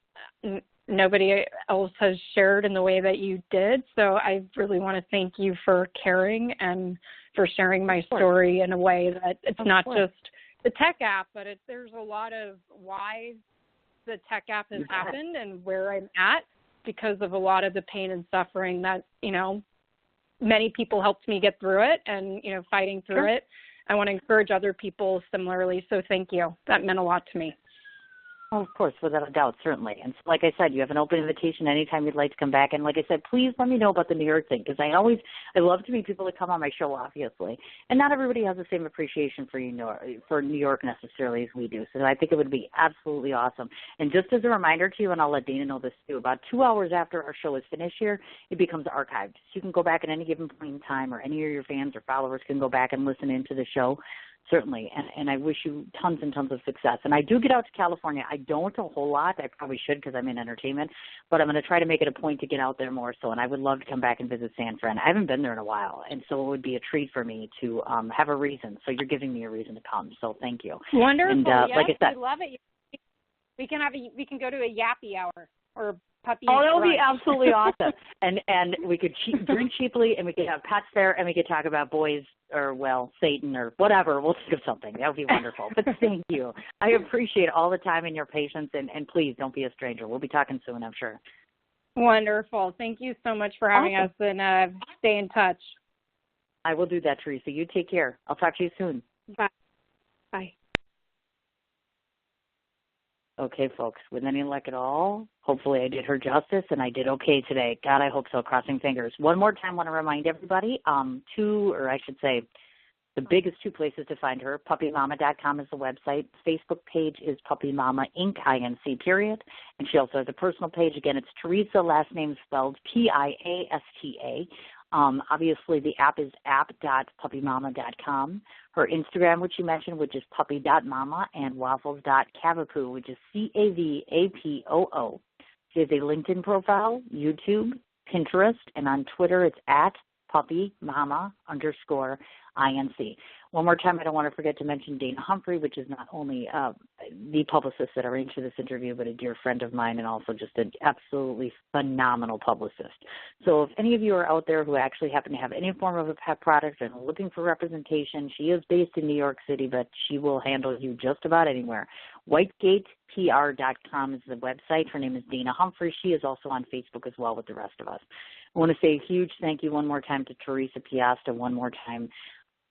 Speaker 4: nobody else has shared in the way that you did. So I really want to thank you for caring and for sharing my story in a way that it's not just the tech app, but there's a lot of why the tech app has happened and where I'm at because of a lot of the pain and suffering that, many people helped me get through it and, fighting through it. I want to encourage other people similarly. So thank you. That meant a lot to me.
Speaker 3: Oh, of course, without a doubt, certainly. And so, like I said, you have an open invitation anytime you'd like to come back. And like I said, please let me know about the New York thing, because I love to meet people that come on my show, obviously. And not everybody has the same appreciation for New York necessarily as we do. So I think it would be absolutely awesome. And just as a reminder to you, and I'll let Dana know this too, about 2 hours after our show is finished here, it becomes archived. So you can go back at any given point in time, or any of your fans or followers can go back and listen into the show. Certainly, and I wish you tons and tons of success. And I do get out to California. I don't a whole lot. I probably should because I'm in entertainment, but I'm going to try to make it a point to get out there more so, and I would love to come back and visit San Fran. I haven't been there in a while, and so it would be a treat for me to have a reason. So you're giving me a reason to come, so thank you.
Speaker 4: Wonderful,
Speaker 3: and,
Speaker 4: yes,
Speaker 3: like I said,
Speaker 4: we love it. We can go to a yappy hour or puppy.
Speaker 3: Oh, that would
Speaker 4: brunch.
Speaker 3: be absolutely awesome. And we could drink cheaply, and we could have pets there, and we could talk about boys or, well, Satan or whatever. We'll think of something. That would be wonderful. But thank you. I appreciate all the time and your patience, and please don't be a stranger. We'll be talking soon, I'm sure.
Speaker 4: Wonderful. Thank you so much for having us, and stay in touch.
Speaker 3: I will do that, Theresa. You take care. I'll talk to you soon.
Speaker 4: Bye. Bye.
Speaker 3: Okay, folks, with any luck at all, hopefully I did her justice and I did okay today. God, I hope so, crossing fingers. One more time, I want to remind everybody, the biggest two places to find her, puppymama.com is the website. Facebook page is Puppy Mama Inc., INC, period. And she also has a personal page. Again, it's Theresa, last name spelled Piasta. Obviously, the app is app.puppymama.com. Her Instagram, which you mentioned, which is puppy.mama, and waffles.cavapoo, which is CAVAPOO. She has a LinkedIn profile, YouTube, Pinterest, and on Twitter it's at puppymama_INC. One more time, I don't want to forget to mention Dana Humphrey, which is not only the publicist that arranged for this interview, but a dear friend of mine and also just an absolutely phenomenal publicist. So if any of you are out there who actually happen to have any form of a pet product and are looking for representation, she is based in New York City, but she will handle you just about anywhere. WhitegatePR.com is the website. Her name is Dana Humphrey. She is also on Facebook as well with the rest of us. I want to say a huge thank you one more time to Theresa Piasta one more time.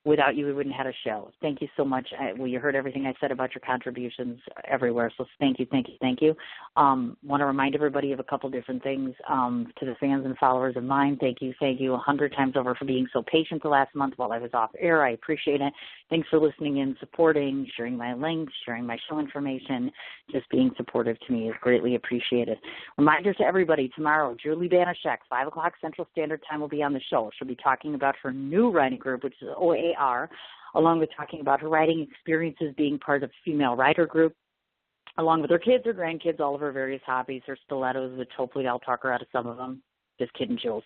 Speaker 3: Without you, we wouldn't have had a show. Thank you so much. You heard everything I said about your contributions everywhere, so thank you, thank you, thank you. Want to remind everybody of a couple different things. To the fans and followers of mine, thank you 100 times over for being so patient the last month while I was off air. I appreciate it. Thanks for listening in, supporting, sharing my links, sharing my show information. Just being supportive to me is greatly appreciated. Reminder to everybody, tomorrow, Julie Banashek, 5 o'clock Central Standard Time, will be on the show. She'll be talking about her new writing group, which is OAR, along with talking about her writing experiences being part of a female writer group, along with her kids, her grandkids, all of her various hobbies, her stilettos, which hopefully I'll talk her out of some of them. Just kidding, Jules.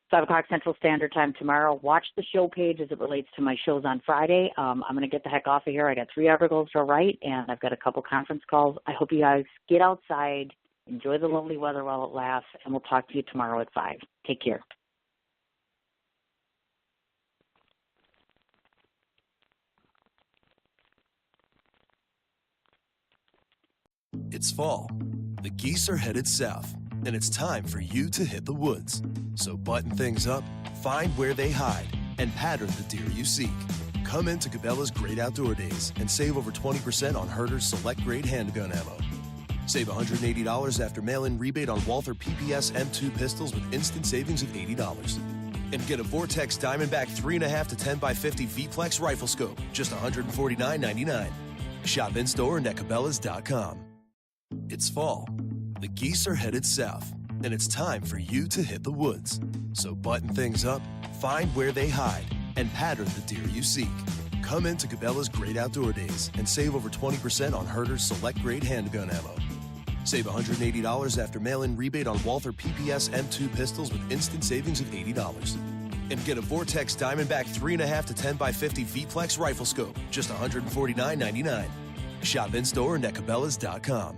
Speaker 3: 5 o'clock Central Standard Time tomorrow. Watch the show page as it relates to my shows on Friday. I'm going to get the heck off of here. I got 3 articles to write, and I've got a couple conference calls. I hope you guys get outside, enjoy the lovely weather while it lasts, and we'll talk to you tomorrow at 5. Take care.
Speaker 1: It's fall. The geese are headed south, and it's time for you to hit the woods. So button things up, find where they hide, and pattern the deer you seek. Come into Cabela's Great Outdoor Days and save over 20% on Herter's Select Grade handgun ammo. Save $180 after mail-in rebate on Walther PPS M2 pistols with instant savings of $80. And get a Vortex Diamondback 3.5 to 10x50 V-Plex rifle scope, just $149.99. Shop in-store and at Cabela's.com. It's fall. The geese are headed south, and it's time for you to hit the woods. So button things up, find where they hide, and pattern the deer you seek. Come into Cabela's Great Outdoor Days and save over 20% on Herter's Select Grade handgun ammo. Save $180 after mail-in rebate on Walther PPS M2 pistols with instant savings of $80. And get a Vortex Diamondback 3.5 to 10x50 V-Plex rifle scope, just $149.99. Shop in-store and at Cabela's.com.